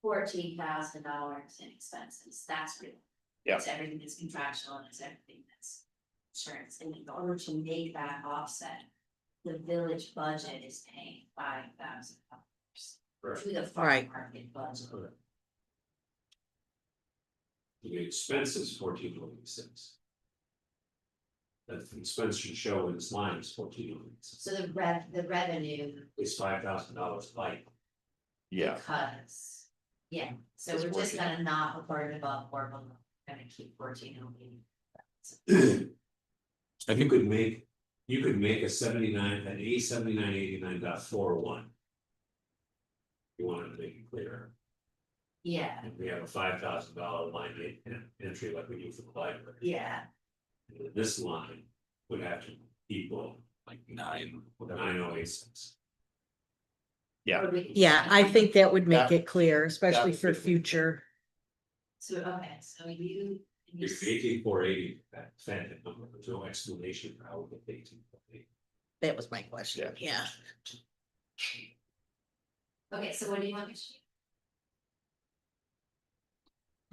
$14,000 in expenses, that's real. Yeah. It's everything that's contractual and it's everything that's insurance, and in order to make that offset. The village budget is paying $5,000 to the farm Right. market budget. The expense is 14,086. That the expense should show in this line is 14,086. So the revenue, It's $5,000 light. Yeah, because, yeah, so It's we're just 14. gonna not report it above or below, gonna keep 14 only. I You think could make, you could make a 79, an A7989.401. You wanted to make it clear, Yeah, and we have a $5,000 line entry like we do for the library. yeah, And this line would have to equal like 9, whatever. 9086. Yeah. Or we could- Yeah, I think that would make That- it clear, especially would for be- future. So, okay, so you. If 18480, that phantom number, there's no explanation for how we get 18.8. That was my question, yeah. Okay, so what do you want me to do?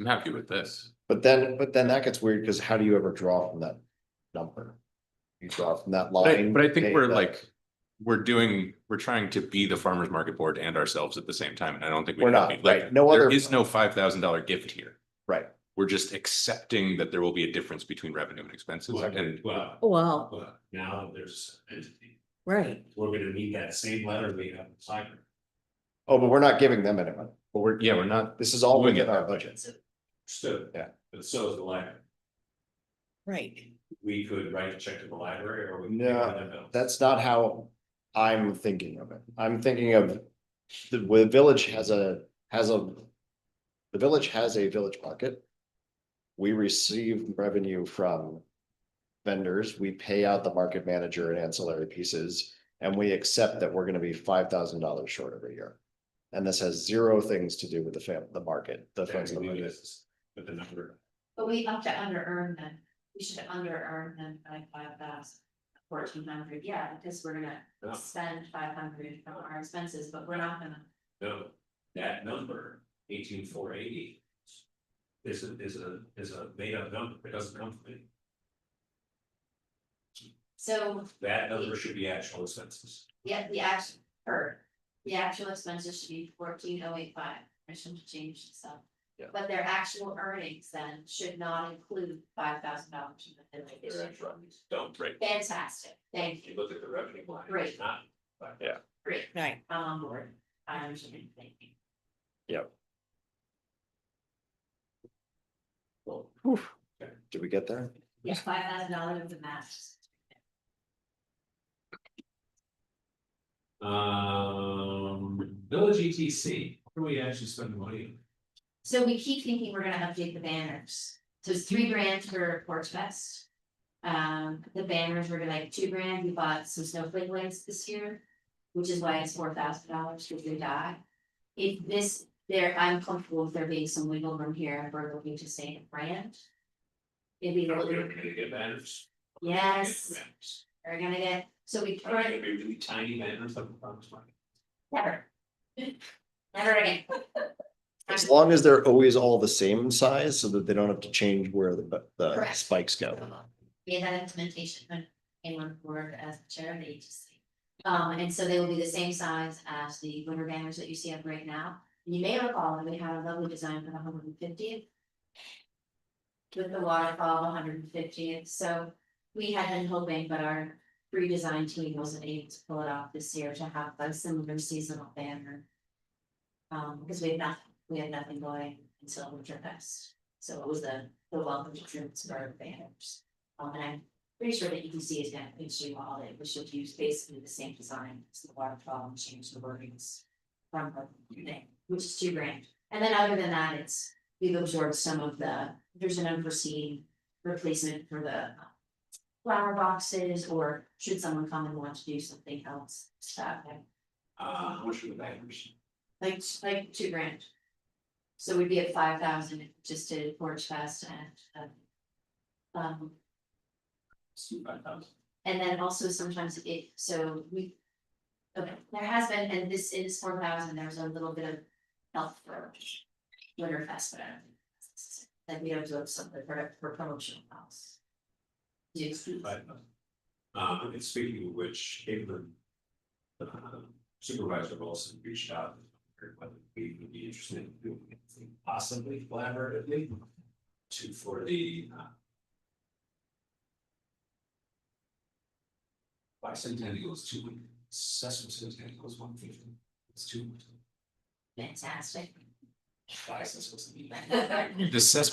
I'm happy with this. But then that gets weird, because how do you ever draw from that number? You draw from that line. But I think pay we're that- like, we're trying to be the farmer's market board and ourselves at the same time, and I don't think we We're can not, be, like, right, no there other- is no $5,000 gift here. Right, We're just accepting that there will be a difference between revenue and expenses, and Well, Well, but now there's an entity, right, we're gonna need that same letter we have in cyber. oh, but we're not giving them any money, but we're, yeah, we're not. this is all Doing within it. our budget. Stood. Yeah. But so is the library. right. We could write a check to the library or we. could No, pay them bills. That's not how I'm thinking of it. I'm thinking of the village has a, the village has a village market. We receive revenue from vendors, we pay out the market manager and ancillary pieces, and we accept that we're gonna be $5,000 short every year. And this has zero things to do with the market, the friends of the We do market. this, But the number, But we have to under earn them, we should under earn them by 5,000, 1,400, yeah, because we're No. gonna spend 500 from our expenses, but we're not gonna. no, that number, 18480. Is a made up number, it doesn't come from me. So, That number should be actual expenses. yeah, the actual expenses should be 14,085, I shouldn't change stuff. Yeah. But their actual earnings then should not include $5,000 in the Their business. actual earnings Don't, Right. Fantastic, thank if you you, look at the revenue line, it's Great. not. Yeah. great, Right. I'm on board, I understand, thank you. Yep. Well, Did we get there? Yeah, $5,000 of the match. Village ETC, what do we actually spend the money on? So we keep thinking we're gonna update the banners, so it's $3,000 for Porch Fest. The banners were like $2,000, we bought some snowflake lights this year, which is why it's $4,000 because they die. If this, I'm comfortable with there being some wiggle room here, if we're looking to stay in brand. It'd be a Are we little, gonna get banners? yes, Banners. we're gonna get, so we Are they gonna be really tiny banners like the farmer's market? never. Never again. As long as they're always all the same size, so that they don't have to change where the Correct. spikes go. We had that implementation when I came on board as the chair of the agency. And so they will be the same size as the winter banners that you see up right now. And you may recall that we had a lovely design for the 150th. With the waterfall 150th, so we had been hoping, but our pre-design team wasn't able to pull it off this year to have a similar seasonal banner. Because we had nothing going until Winter Fest, so it was the welcome to Trimsburg banners. And I'm pretty sure that EPC is gonna issue all it, we should use basically the same design as the waterfall and change the wordings. From the thing, which is $2,000, and then other than that, we've absorbed some of there's an unforeseen replacement for the. Flower boxes, or should someone come and want to do something else, stuff How much are the banners? like $2,000. So we'd be at 5,000 if we just did Porch Fest and. It's 5,000. And then also sometimes so we. Okay, there has been, and this is 4,000, there's a little bit of health for Winter Fest, but I don't think. That we absorb something for promotional costs. It's 5,000. And speaking of which, Caitlin. Supervisor Wilson reached out. Whether we would be interested in doing anything possibly collaboratively. For the. Bicentennial is 200, Sesame Centennial is 150, it's 200. Fantastic. Assess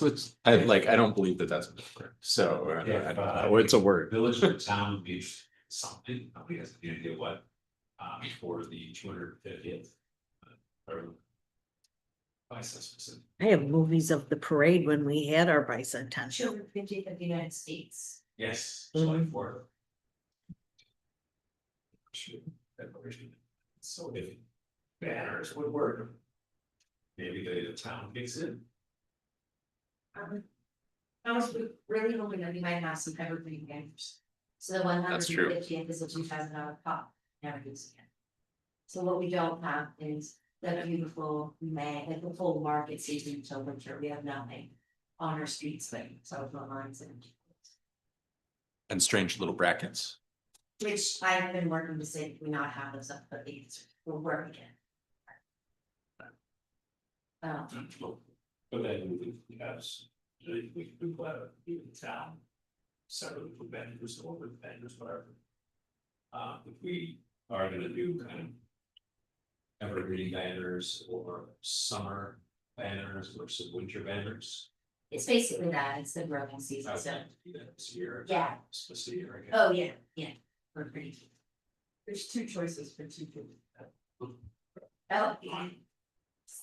with, I don't believe that that's a word, so, it's a word. Village or town would be something, nobody has any idea what, for the 250th. Bicentennial. I have movies of the parade when we had our bicentennial. 250th of the United States. Yes, Mhm. July 4th. So if banners would work. Maybe the town gets in. I was really hoping that we might have some evergreen games. So the 150th is a $2,000 pop, never use again. So what we don't have is the beautiful May, like the full market season until winter, we have nothing on our streets, like telephone lines And strange little brackets. which I have been working to say, we not have those up, but we'll work again. But then we have, we can do whatever, even town. Several for vendors, over the vendors, whatever. If we are gonna do kind of. Evergreen banners or summer banners or some winter banners. It's basically that, it's the growing season, I so, would do that this year. Yeah. This year, I guess. oh, yeah, we're pretty. There's two choices for two people. Oh, yeah.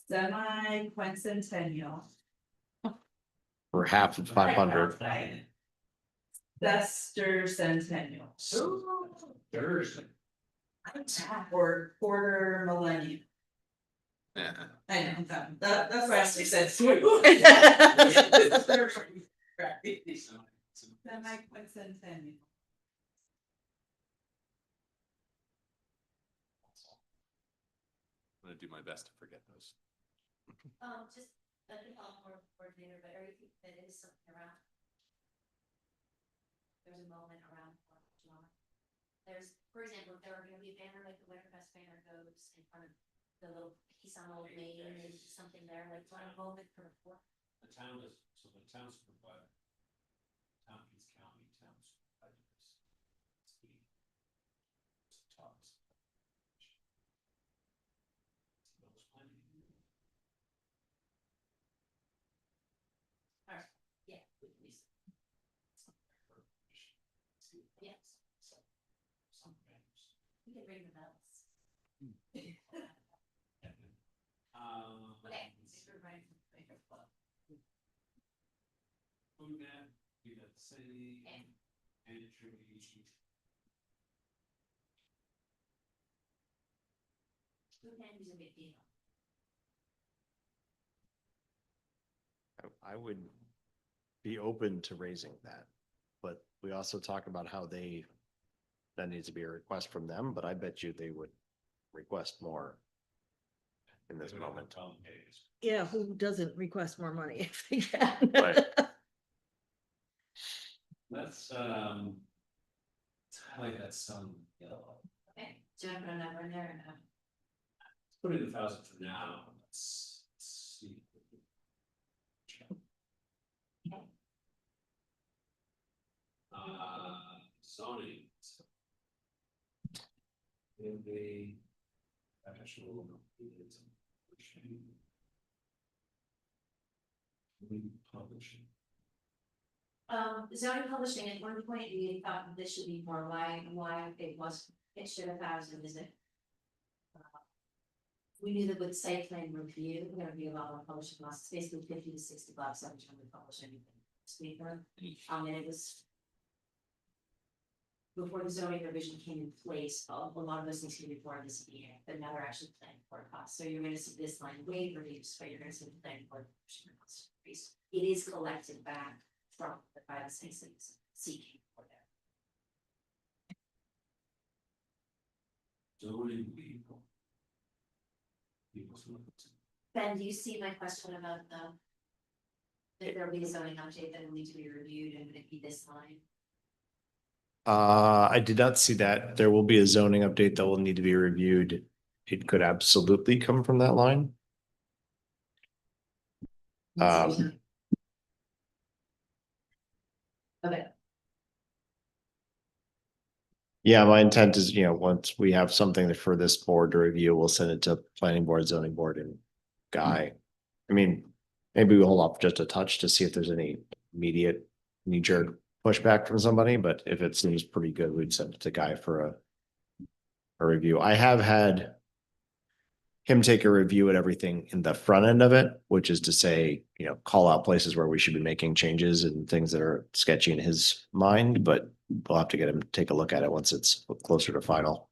Semi-quincentennial. For half of 500. Sester centennial. Thursday. Or quarter millennium. Yeah. I know, that's why I said. Semi-quincentennial. I'm gonna do my best to forget those. Just, I can call more coordinator, but everything that is something around. There's a moment around Fourth of July. There's, for example, if there were gonna be a banner, like the Winterfest banner goes in front of the little piece on Old Main, and something there, like one moment for the fourth. The town is, so the town's provider. Town is county, town's providers. Talks. Yeah. we can use- Yes, Some banners. we can ring the bells. Okay. Okay. Everybody from the Baker Club. Food map, we got the city, Okay. entry. Food hand is a big deal. I would be open to raising that, but we also talk about how that needs to be a request from them, but I bet you they would request more in this moment. Yeah, who doesn't request more money if they can? Right. Let's highlight that some yellow. Okay, do you want to put a number in there or Put in 1,000 for now, let's see. Zoning. In the actual. Publishing. Zoning publishing, at one point, we thought that this should be more, why it was, it should 1,000, is it? We knew that with site plan review, we're gonna be a lot more publishing costs, it's basically $50 to $60 every time we publish anything. Speaker, and it was. Before the zoning revision came in place, a lot of those things came before this year, but now they're actually planning for costs, so you're gonna see this line way reduced, but you're gonna see the planning for cost increase. It is collected back from the private citizens seeking for that. Zoning people. People's limits. Ben, do you see my question about that there will be a zoning update that will need to be reviewed and would it be this line? I did not see that. There will be a zoning update that will need to be reviewed. It could absolutely come from that line. Okay, Yeah, my intent is, once we have something for this board to review, we'll send it to planning board, zoning board and Guy. I mean, maybe we hold off just a touch to see if there's any immediate knee-jerk pushback from somebody, but if it seems pretty good, we'd send it to Guy for a review. I have had him take a review at everything in the front end of it, which is to say, call out places where we should be making changes and things that are sketchy in his mind, but we'll have to get him to take a look at it once it's closer to final.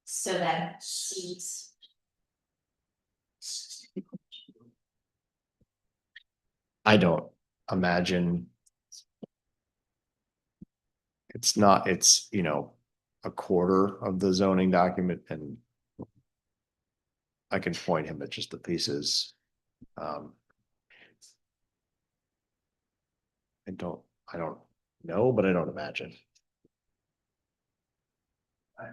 So that seats, I don't imagine. It's not, it's, a quarter of the zoning document and I can point him at just the pieces. I don't know, but I don't imagine. I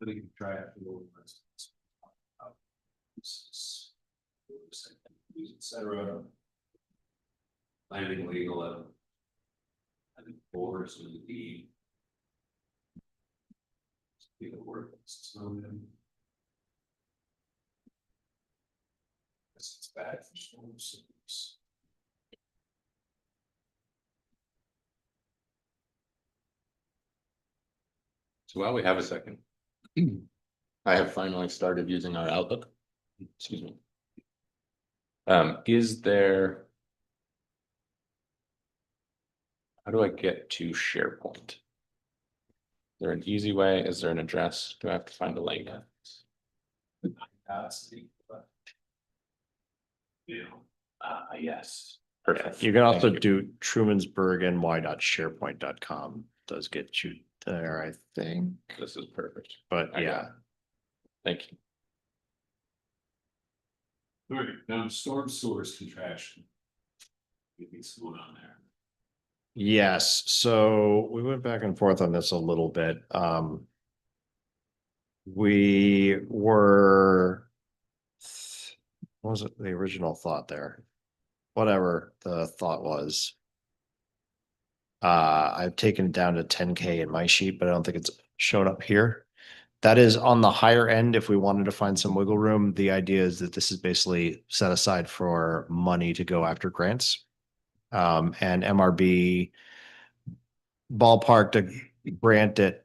think you can try it. Etc. Landing legal. I think boards would be. The word. It's bad for storms. So while we have a second, I have finally started using our Outlook. Excuse me. Is there? How do I get to SharePoint? Is there an easy way? Is there an address? Do I have to find a link? Yes. Perfect. You can also Thank you. do trumansburgny.sharepoint.com does get you there, I think, This is perfect. but I got yeah. it. Thank you. All right, now storm sewers contraction. Give me someone on there. Yes, so we went back and forth on this a little bit. We were. What was it, the original thought there? Whatever the thought was. I've taken it down to 10K in my sheet, but I don't think it's shown up here. That is on the higher end if we wanted to find some wiggle room. The idea is that this is basically set aside for money to go after grants. And MRB ballparked a grant at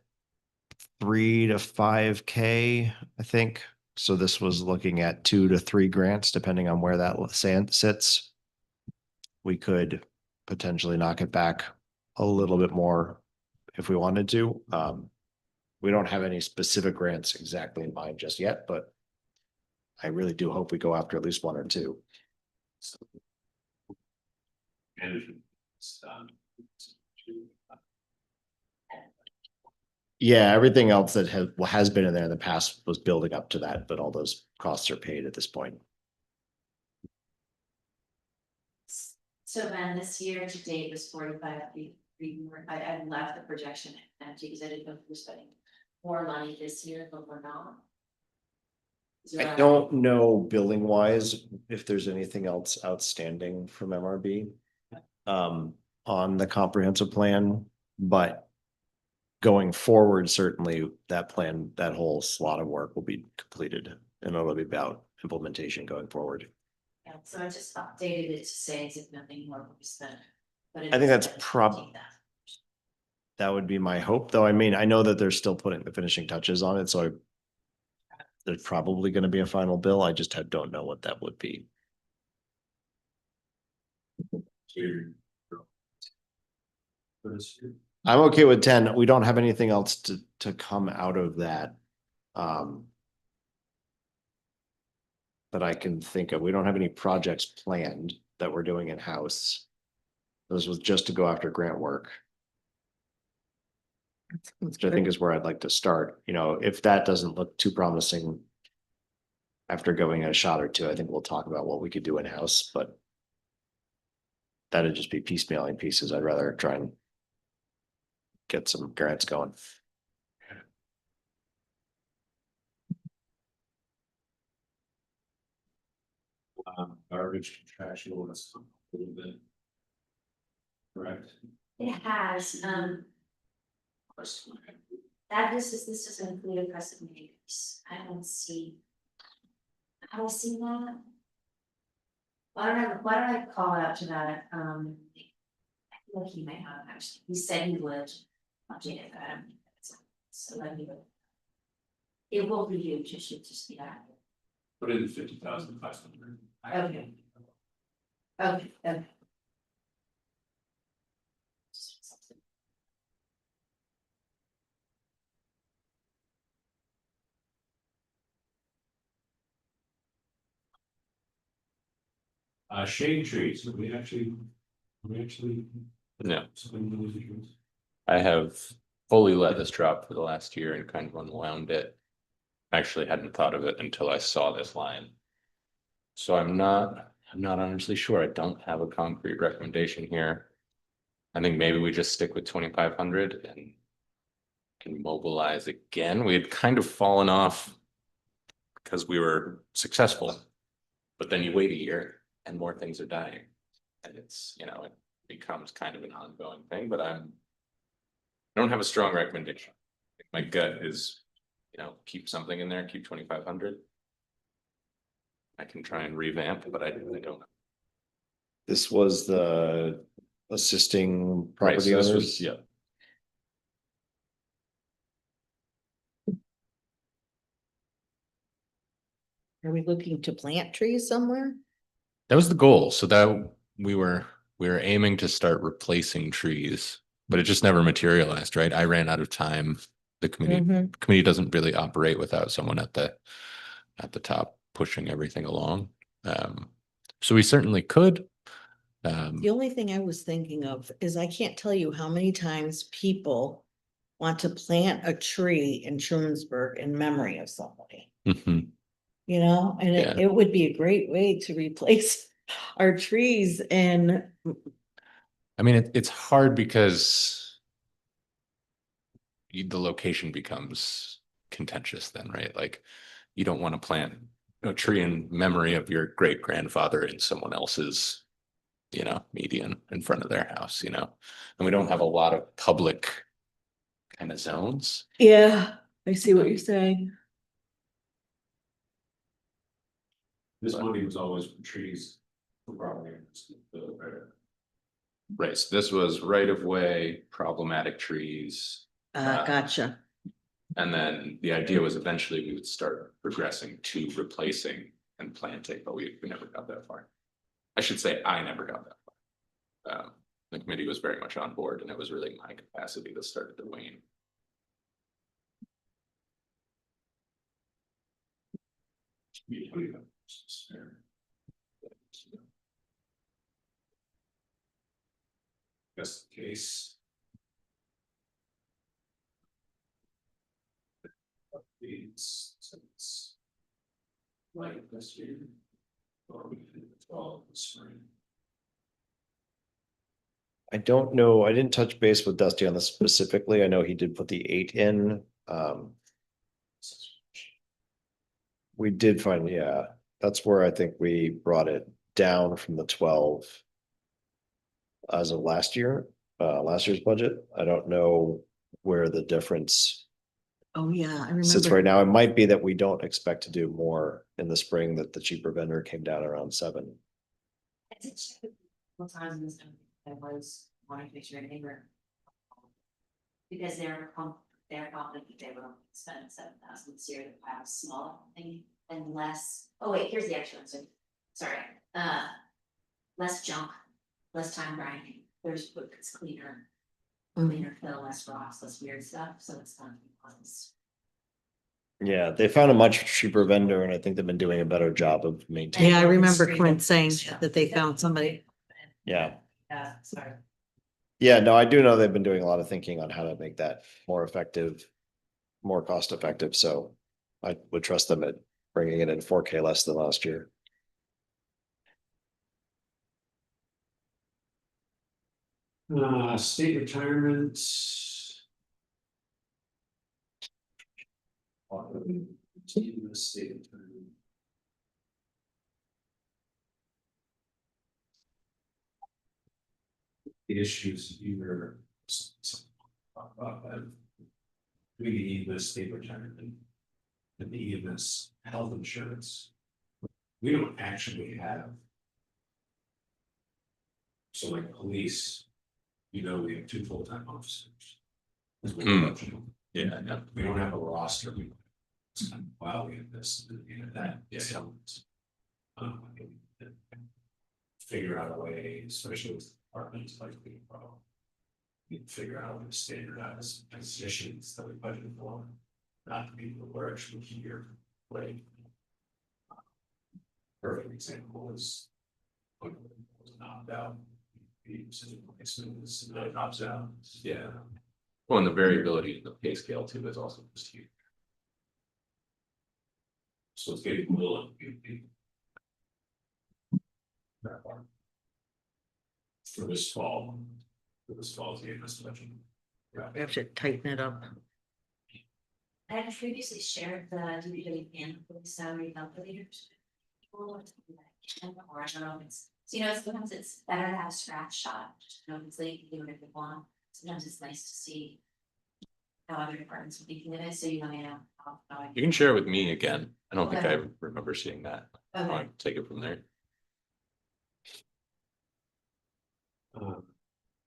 3 to 5K, I think. So this was looking at 2 to 3 grants, depending on where that sand sits. We could potentially knock it back a little bit more if we wanted to. We don't have any specific grants exactly in mind just yet, but I really do hope we go after at least 1 or 2. Yeah, everything else that has been in there in the past was building up to that, but all those costs are paid at this point. so then this year to date was 45 feet. I left the projection empty because I didn't know if we were spending more money this year, but we're not. I don't know billing wise if there's anything else outstanding from MRB on the comprehensive plan, but going forward, certainly that plan, that whole slot of work will be completed and it'll be about implementation going forward. Yeah, so I just updated it to say as if nothing more will be spent. But I think that's that would be my hope, though. I mean, I know that they're still putting the finishing touches on it, so there's probably going to be a final bill. I just don't know what that would be. I'm okay with 10. We don't have anything else to come out of that. That I can think of. We don't have any projects planned that we're doing in-house. This was just to go after grant work. Which I think is where I'd like to start. If that doesn't look too promising after going a shot or 2, I think we'll talk about what we could do in-house, but that'd just be piecemealing pieces. I'd rather try and get some grants going. Garbage contractual, that's a little bit. Correct. It has, that this doesn't include oppressive behaviors. I don't see. Have I seen that? Why don't I call out to that, I feel like he might have actually, he said he would. I'll do it, so let me go. It won't be huge, it should just be that. Put in 50,500. Okay. Okay. Shade trees, we actually. No, Spend those trees. I have fully let this drop for the last year and kind of unwound it. Actually hadn't thought of it until I saw this line. So I'm not honestly sure. I don't have a concrete recommendation here. I think maybe we just stick with 2,500 and can mobilize again. We had kind of fallen off because we were successful, but then you wait a year and more things are dying. And it's, it becomes kind of an ongoing thing, but I don't have a strong recommendation. My gut is, keep something in there, keep 2,500. I can try and revamp, but I don't know. This was the assisting Right, property so this owners. was, yeah, Are we looking to plant trees somewhere? that was the goal. So that we were aiming to start replacing trees, but it just never materialized, right? I ran out of time. The committee doesn't really operate without someone at the top pushing everything along. So we certainly could. The only thing I was thinking of is I can't tell you how many times people want to plant a tree in Trumansburg in memory of somebody, mhm. and Yeah. it would be a great way to replace our trees and I mean, it's hard because the location becomes contentious then, right? Like you don't want to plant a tree in memory of your great grandfather in someone else's, median in front of their house, and we don't have a lot of public kind of zones. yeah, I see what you're saying. This money was always for trees. For property owners, Right, so this was right of way, problematic trees. Gotcha. And then the idea was eventually we would start progressing to replacing and planting, but we never got that far. I should say I never got that far. The committee was very much on board and it was really my capacity that started to wane. Just the case. Since like this year. Or we can fall in the spring. I don't know. I didn't touch base with Dusty on this specifically. I know he did put the 8 in. We did find, yeah, that's where I think we brought it down from the 12 as of last year's budget. I don't know where the difference Oh, yeah, I sits remember. right now. It might be that we don't expect to do more in the spring, that the cheaper vendor came down around 7. I did check what times in this time I was wanting to make sure neighbor. Because they're confident that they will spend 7,000 this year to have a small thing and less, oh wait, here's the extra one, so, sorry, less junk, less time grinding, it's cleaner. Cleaner fill, less rocks, less weird stuff, so it's not. Yeah, they found a much cheaper vendor and I think they've been doing a better job of maintaining. Yeah, I remember Clint saying that they found somebody. Yeah. Yeah, sorry. Yeah, no, I do know they've been doing a lot of thinking on how to make that more effective, more cost effective, so I would trust them at bringing it in 4K less than last year. State retirement. State retirement. the issues here. We need this state retirement. And the EMS health insurance. We don't actually have. So like police, we have 2 full-time officers. 'Cause we Hmm. don't- Yeah, no. We don't have a roster. It's kind of, wow, we have this, and that, Yeah. so. Figure out a way, especially with departments like we probably. We can figure out a way to standardize positions that we budget for. Not the people who are actually here, like. Perfect example is. When it was knocked out. The replacement is not opts out, yeah. Well, and the variability in the pay scale too is also just huge. So it's getting a little. That part. For this fall. For this fall's EMS budget. We have to tighten it up. I had previously shared the DPW and police salary calculators. Or I don't know if it's, so sometimes it's better to have a scratch shot, it's late, do whatever you want, sometimes it's nice to see. How other departments are thinking of it, so how. You can share it with me again. I don't think I Okay. remember seeing that. Okay, I'll take it from there.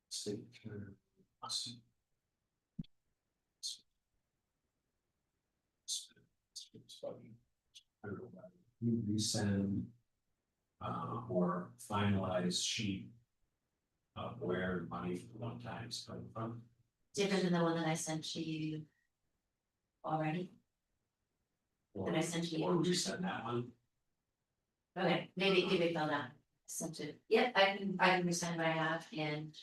State. You resend. Or finalize sheet. Of where money for one time is coming from. different than the one that I sent to you. Already, Or Did I send you? or resend that one. okay, maybe it fell down, sent it, yep, I can resend what I have and.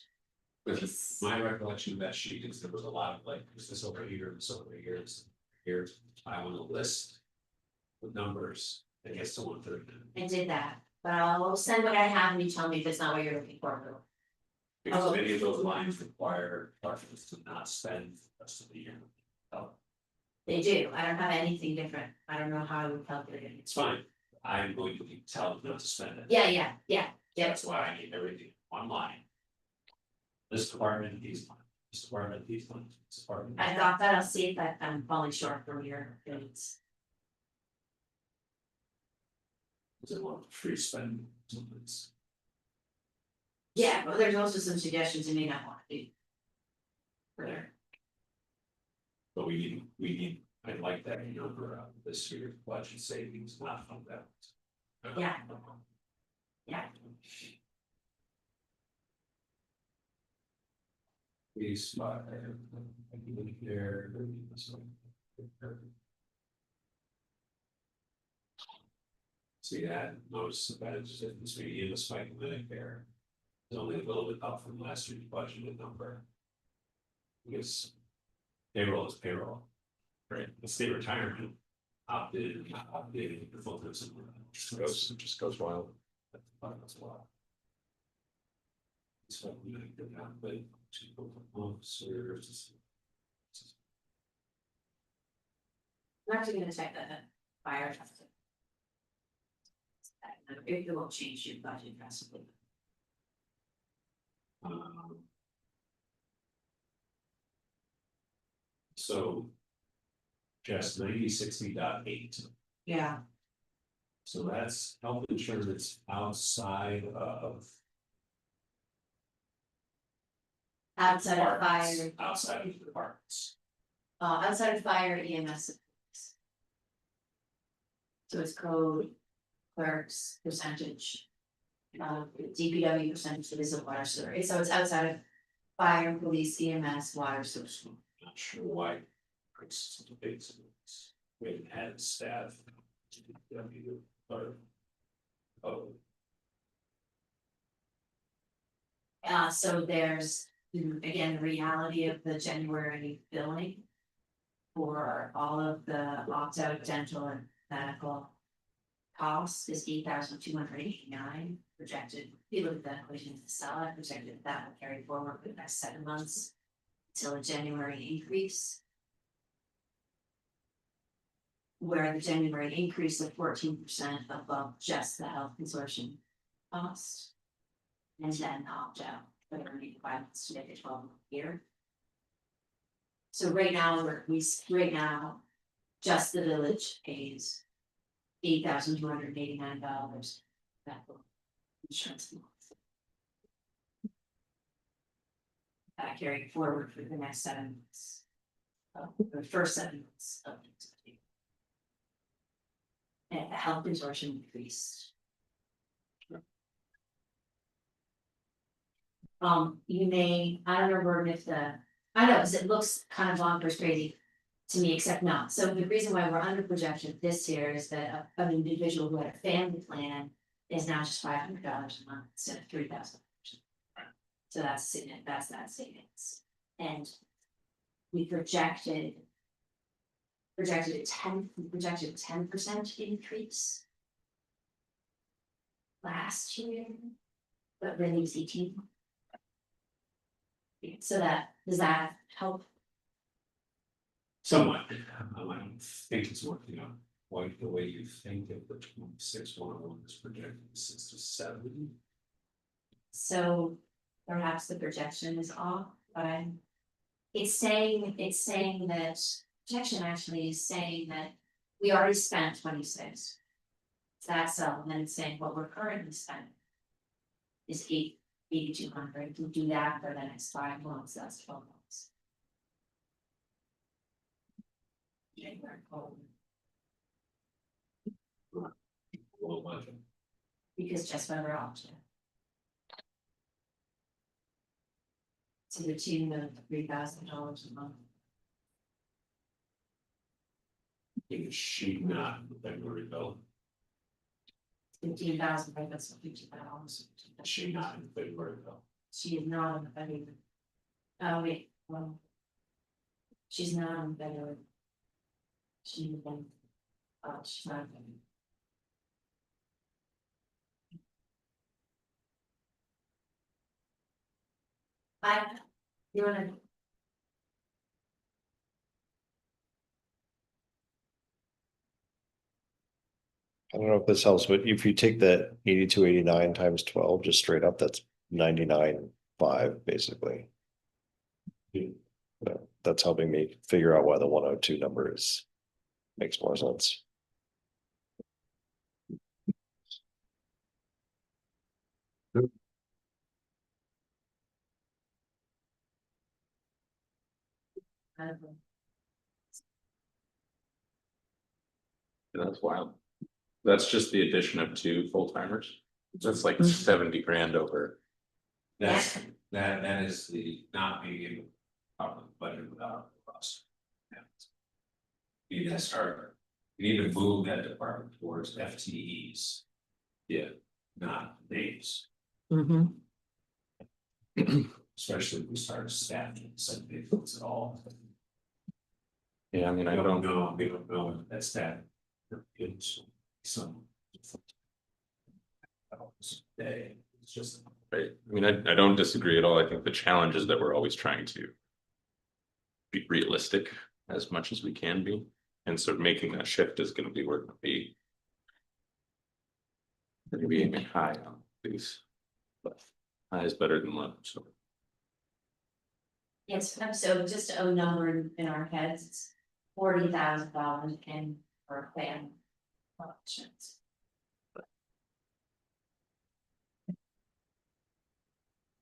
Because my recollection of that sheet is there was a lot of like, is this over here, this over here, this here, I want to list. The numbers, I guess to 1/3. I did that, but I'll send what I have and you tell me if it's not what you're looking for. Because Oh. many of those lines require departments to not spend the rest of the year. Oh, They do, I don't have anything different, I don't know how I would calculate it. it's fine, I'm going to tell them not to spend it. Yeah, That's why I need everything on line. This department, these lines, this department, these lines, this department. I thought that, I'll see if that I'm falling short from your things. Is it more free spend? It's- Yeah, but there's also some suggestions you may not want to do. Further, But we need, I like that number of this year's budget savings, not from that. Yeah. yeah, Please, there. See that, notice the benefits between the spike in Medicare. Is only a little bit up from last year's budgeted number. Because payroll is payroll. Right, the state retirement. Opted, the full time. Just goes wild. That's a lot. So we could have, but officers. I'm actually gonna check the fire trust. It won't change your budget drastically. So. Just 9060.8. Yeah. So that's health insurance outside of. Outside of departments, fire, Outside of the departments. outside of fire EMS. So it's code, clerks, percentage. DPW percentage, it is a water sewer, so it's outside of fire, police, EMS, water sewer. Not sure why. It's debates. We haven't had staff. Oh, So there's, again, the reality of the January billing. For all of the opt-out dental and medical. Costs is $8,289 projected, if you look at the equation to sell it, projected that will carry forward for the next 7 months. Till a January increase. Where the January increase of 14% above just the health consortium cost. And then opt out, for the remaining 5 months to make a 12-month year. So right now, right now, just the village pays $8,289. That will insurance. Carrying forward for the next 7 months. The first 7 months of next year. And the health consortium increased. You may, I don't remember if I know, because it looks kind of bonkers crazy to me, except not. So the reason why we're under projection this year is that an individual who had a family plan is now just $500 a month instead of $3,000. So that's that savings. And we projected a 10% increase last year, but really it was 18. So does that help? Somewhat, I don't think it's working out quite the way you think of the 26,101 is projected 6 to 7. So perhaps the projection is off, but it's saying that projection actually is saying that we already spent 26. That's and then it's saying what we're currently spending is 8,200. We do that for the next 5 months, that's 12 months. January, Low budget. because just when we're option. To the tune of $3,000 a month. Is she not the February bill? 15,000, right, that's $50. Is she not in the February bill? She is not on the February. Oh, wait, well. She's not on February. She's not. You wanna, I don't know if this helps, but if you take that 8289 times 12, just straight up, that's 99.5 basically. That's helping me figure out why the 102 number makes more sense. That's wild. That's just the addition of 2 full timers. That's like Mhm. 70 grand over. That's, that is the not being able to cover the budget without a cost. You need to start, you need to move that department towards FTEs. Yeah, not days, Mhm. especially if we start staffing some vehicles at all. Yeah, I mean, We don't know if that staff. It's some. Day, it's just. right. I mean, I don't disagree at all. I think the challenge is that we're always trying to be realistic as much as we can be. And so making that shift is going to be where it'll be. We're gonna be aiming high on these, but high is better than low, so. yes, so just a number in our heads, it's $40,000 in for plan. Insurance.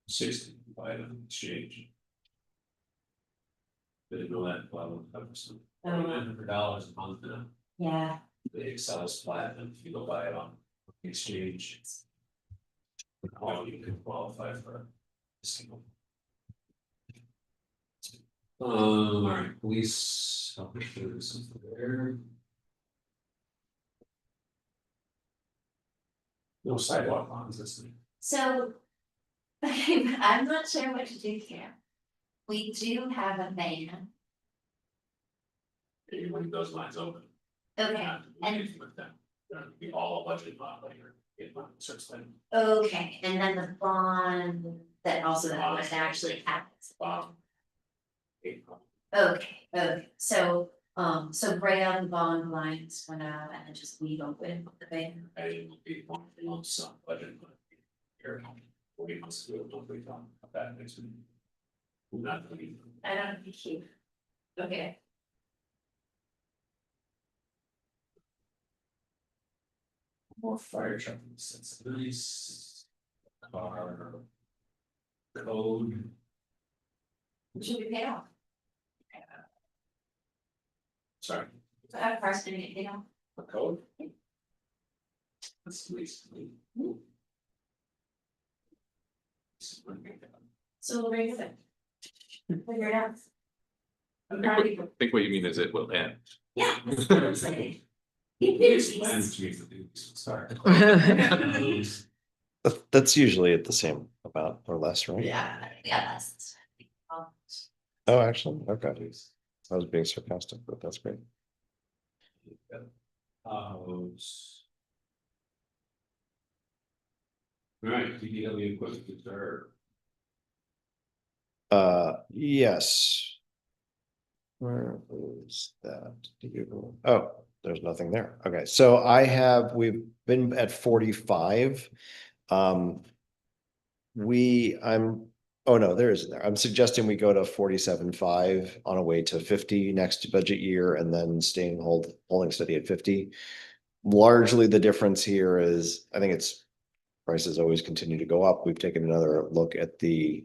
60 by an exchange. Didn't know that, $900 a month now. Yeah, The Excel is flat, and if you go buy it on exchange. All you can qualify for a single. All right, police, I'll put something there. No sidewalk lawns this thing. so. I'm not sure what to do here. We do have a van. You leave those lines open. Okay, Not to do and anything with them. They're gonna be all budget line later, get money, search them. okay, and then the bond that also that was actually happens. Okay, so gray on the bond lines went out and then just leave open the van. I will be one some budget. Here, $45 wants to do it, don't wait on that next week. Not really. I don't think you. Okay. More fire truck sensibilities. Car. Code. Should we pay off? Sorry, So our car's gonna get paid off. the code. That's least. So we'll bring it in. Figure it out. I think what you mean is it will end. Yeah. that's what I'm saying. Sorry. That's usually at the same amount or less, right? Yeah, that's. Oh, actually, okay. I was being sarcastic, but that's great. Right, DPW equipment reserve. Yes. Where is that? Oh, there's nothing there. Okay, so we've been at 45. Oh no, there isn't there. I'm suggesting we go to 47.5 on a way to 50 next budget year and then holding steady at 50. Largely the difference here is, I think prices always continue to go up. We've taken another look at the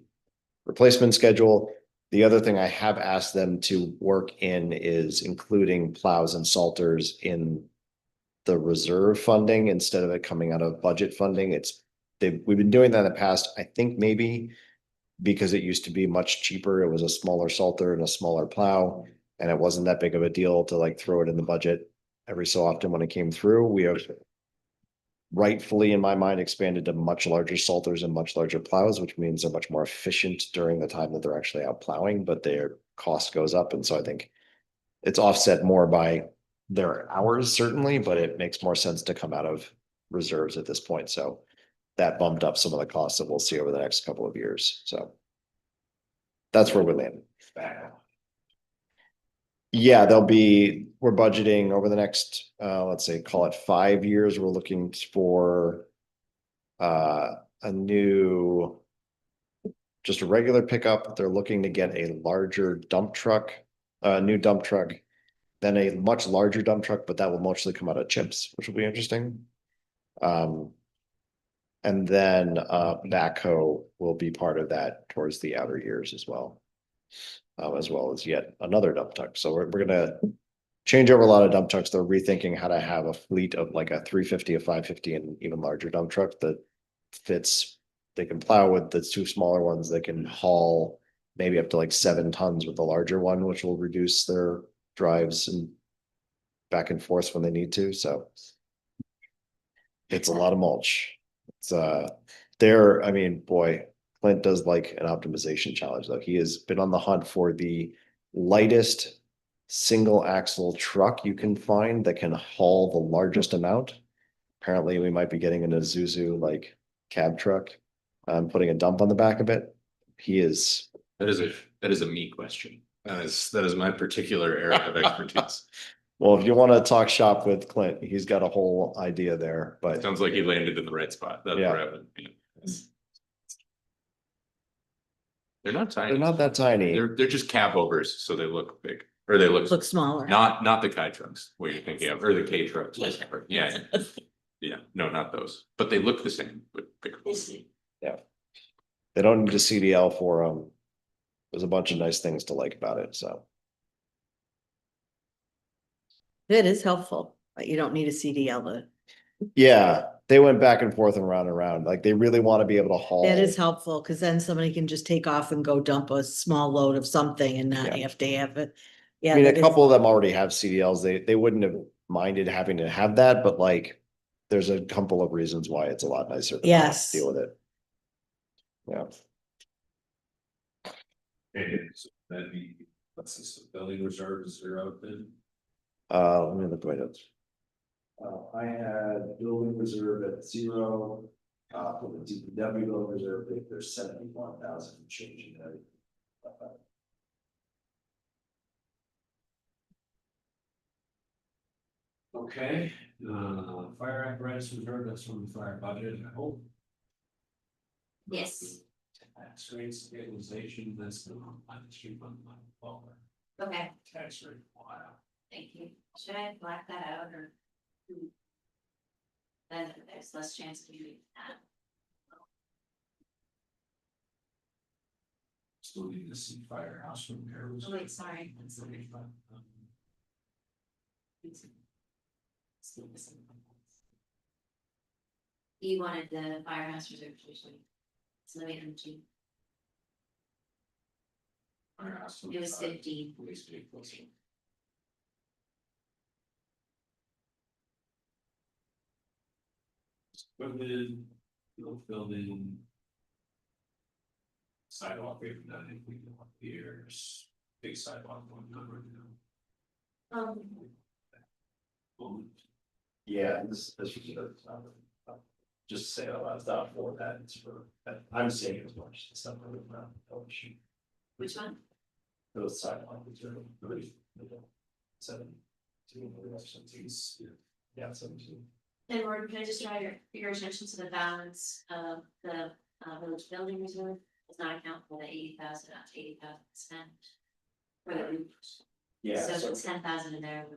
replacement schedule. The other thing I have asked them to work in is including plows and salters in the reserve funding instead of it coming out of budget funding. We've been doing that in the past. I think maybe because it used to be much cheaper. It was a smaller salter and a smaller plow, and it wasn't that big of a deal to like throw it in the budget every so often when it came through. We have rightfully, in my mind, expanded to much larger salters and much larger plows, which means they're much more efficient during the time that they're actually out plowing, but their cost goes up. And so I think it's offset more by their hours, certainly, but it makes more sense to come out of reserves at this point. So that bumped up some of the costs that we'll see over the next couple of years. So that's where we land. Yeah, we're budgeting over the next, let's say, call it 5 years. We're looking for just a regular pickup. They're looking to get a larger dump truck, a new dump truck, then a much larger dump truck, but that will mostly come out of chips, which will be interesting. And then backhoe will be part of that towards the outer years as well as yet another dump truck. So we're gonna change over a lot of dump trucks. They're rethinking how to have a fleet of like a 350, a 550, and even larger dump truck that fits. They can plow with the two smaller ones. They can haul maybe up to like 7 tons with the larger one, which will reduce their drives and back and forth when they need to. So it's a lot of mulch. It's I mean, boy, Clint does like an optimization challenge though. He has been on the hunt for the lightest single axle truck you can find that can haul the largest amount. Apparently we might be getting an Isuzu like cab truck, putting a dump on the back of it. That is a me question. That is my particular area of expertise. Well, if you want to talk shop with Clint, he's got a whole idea there, but Sounds like he landed in the right spot. That's Yeah. where I would be. They're not tiny. they're not that tiny. They're just cab overs, so they look big, or they look smaller. not the Kai trucks, what you're thinking of, or the K trucks. Yeah, yeah, no, not those, but they look the same, but bigger. They don't need a CDL for them. There's a bunch of nice things to like about it, so. It is helpful, but you don't need a CDL to. Yeah, they went back and forth and around and around. Like they really want to be able to haul. That is helpful, because then somebody can just take off and go dump a small load of something and not Yeah. have to have it. I Yeah, mean, a that is- couple of them already have CDLs. They wouldn't have minded having to have that, but like there's a couple of reasons why it's a lot nicer to Yes. deal with it. Yeah. So that'd be, what's this, building reserve is 0 then? Let me look at my notes. I had building reserve at 0. For the DPW building reserve, there's 71,000 changing that. Okay, fire apparatus reserve, that's from the fire budget, I hope. Yes, Tax rate stabilization, that's the on the street fund, lower okay, tax rate, wow. thank you. Should I black that out or? Then there's less chance of you doing that. Still need to see firehouse repairs. Oh, wait, sorry. That's the Sorry. Still missing. You wanted the firehouse reserve usually. So let me undo. Firehouse. It was 15. Police vehicles. Equipment, field building. Sidewalk, we haven't done anything in years, big sidewalk going on right now. Yeah, this was just say out loud, it's not for that, it's for, I'm seeing it as much, it's not really around, issue. Which one? Those sidewalk, it's really, 17. Yeah, 17. Then we're gonna just draw your attention to the balance of the village building reserve. Does not account for the 80,000 up to 80,000 spent. For the roof. Yeah, So so, it's 10,000 in there.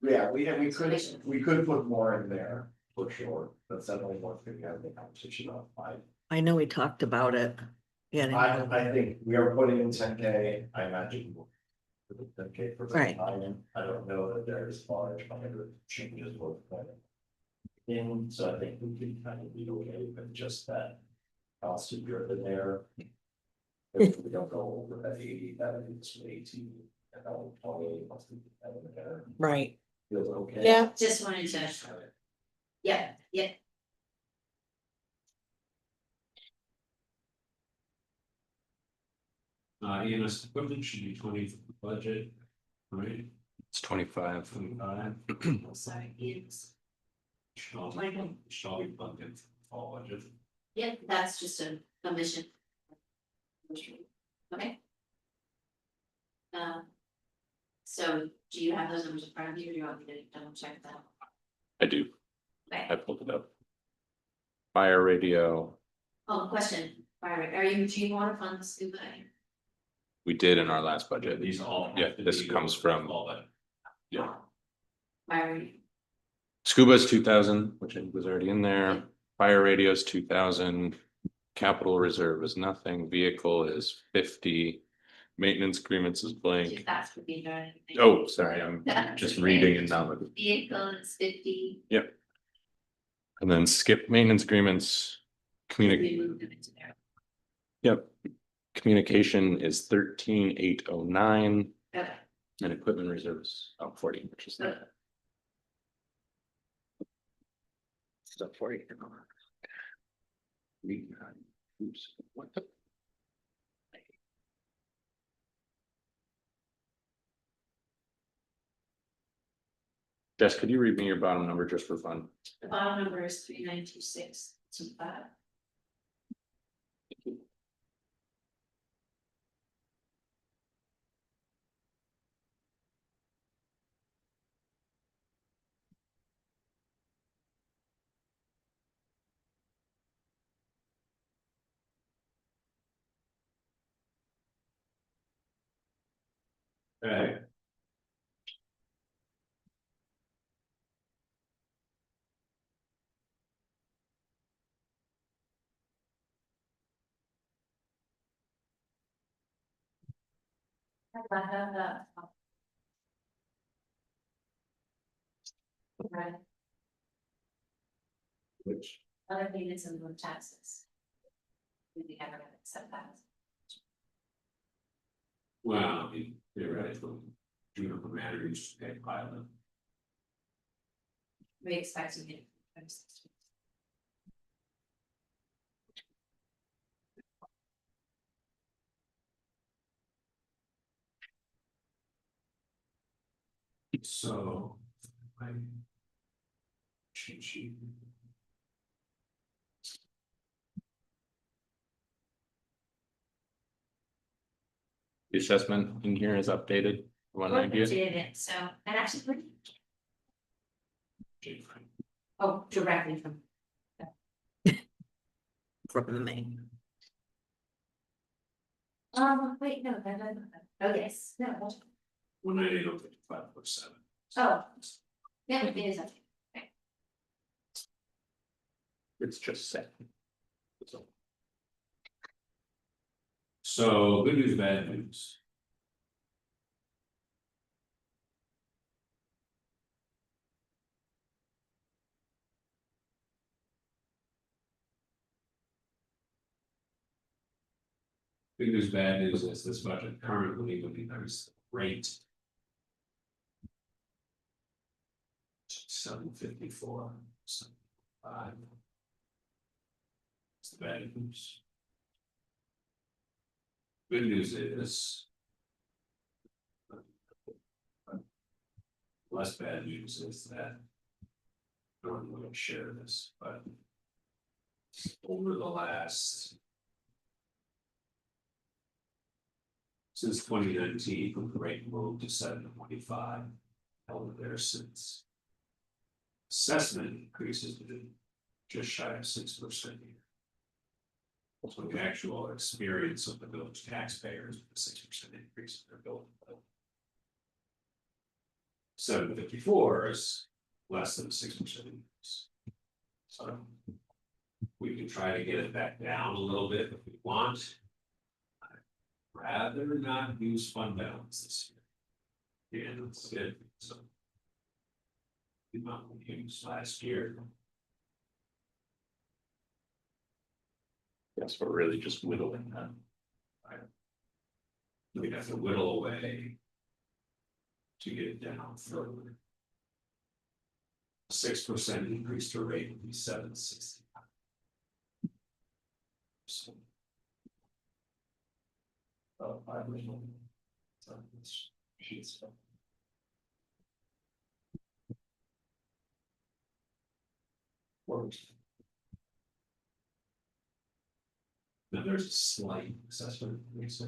yeah, we could put more in there, for sure, that's definitely one thing we have the conversation on. I know we talked about it. Yeah. I think we are putting in 10K, I imagine. 10K for. Right. I don't know that there's large other changes worth putting in, so I think we can kind of be okay with just that. Cost of your in there. If we don't go over that 80, that is 18, and that 28 must be better. Right. Feels okay. Yeah. Just wanted to, yeah, yeah. EMS equipment should be 20 for the budget, right? It's 25. 25. Oh, sorry, it's, Shall be funded for all budget. yeah, that's just a mission. Okay. So do you have those numbers in front of you or do you want me to double check that? I do, I Okay, pulled it up. Fire radio, oh, question, fire, do you want to fund the scuba? we did in our last budget. These all. Yeah, this comes from, all that. yeah. Fire, Scuba's 2,000, which I think was already in there. Yep. Fire radio's 2,000. Capital reserve is nothing. Vehicle is 50. Maintenance agreements is blank. if that's would be there. Oh, sorry, I'm just reading and not looking. Vehicle is 50. And then skip maintenance agreements. We moved them into there. Yep. Communication is 13,809 Okay. and equipment reserves 40, which is not. Stuff for you. Oops, what the? Jess, could you read me your bottom number just for fun? The bottom number is 392625. Okay. Right, Which, other payments and the taxes. We never gonna accept that. well, I mean, theoretically, juniper batteries, they pile them. We expect to get. So. I- Cheat sheet. The assessment in here is updated, one idea. Did it, so, and actually, Jake Frank. oh, directly from. from me. Wait, no, oh, yes, no, 198,055.7. oh, yeah, it is, okay. It's just set. So good news, bad news. Good news, bad news is this budget currently would be there's rate. 754. 75. It's the bad news. Good news is. Less bad news is that. I don't want to share this, but. Over the last. Since 2019, the rate moved to 7.25, held there since. Assessment increases to just shy of 6%. So the actual experience of the village taxpayers, the 6% increase in their bill. 754 is less than a 6% increase. So. We can try to get it back down a little bit if we want. I'd rather not use fund balance this year. Yeah, that's it, so. The amount we used last year. Yes, we're really just whittling that. We'd have to whittle away. To get it down further. 6% increase to rate would be 760. So. Oh, 5 million. So it's sheets. Works. Now there's a slight assessment increase.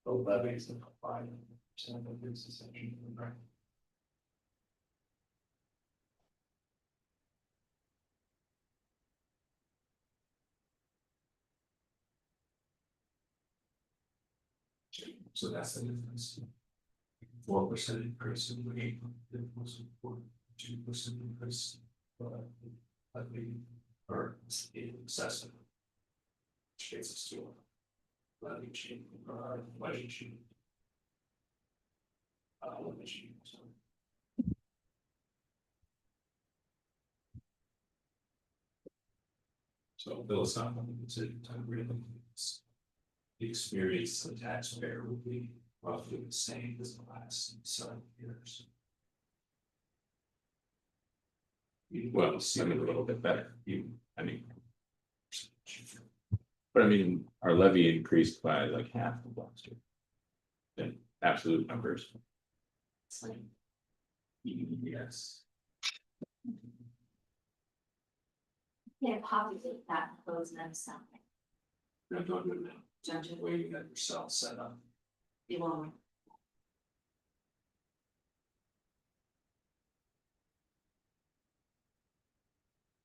Oh, that makes it 5% of this essentially, right? So that's the difference. 4% increase in the rate, 2% increase. I think, or in excessive. Which gets us to a levy change, or budget change. Levy change, so. So philosophically, considered time really. The experience of the taxpayer will be roughly the same as the last 7 years. Well, I mean, a little bit better, I mean. But I mean, our levy increased by like half of last year. In absolute numbers. It's like, Yes. yeah, populate that, and close them something, No, don't do it now. don't you, The way you got yourself set up. you won't.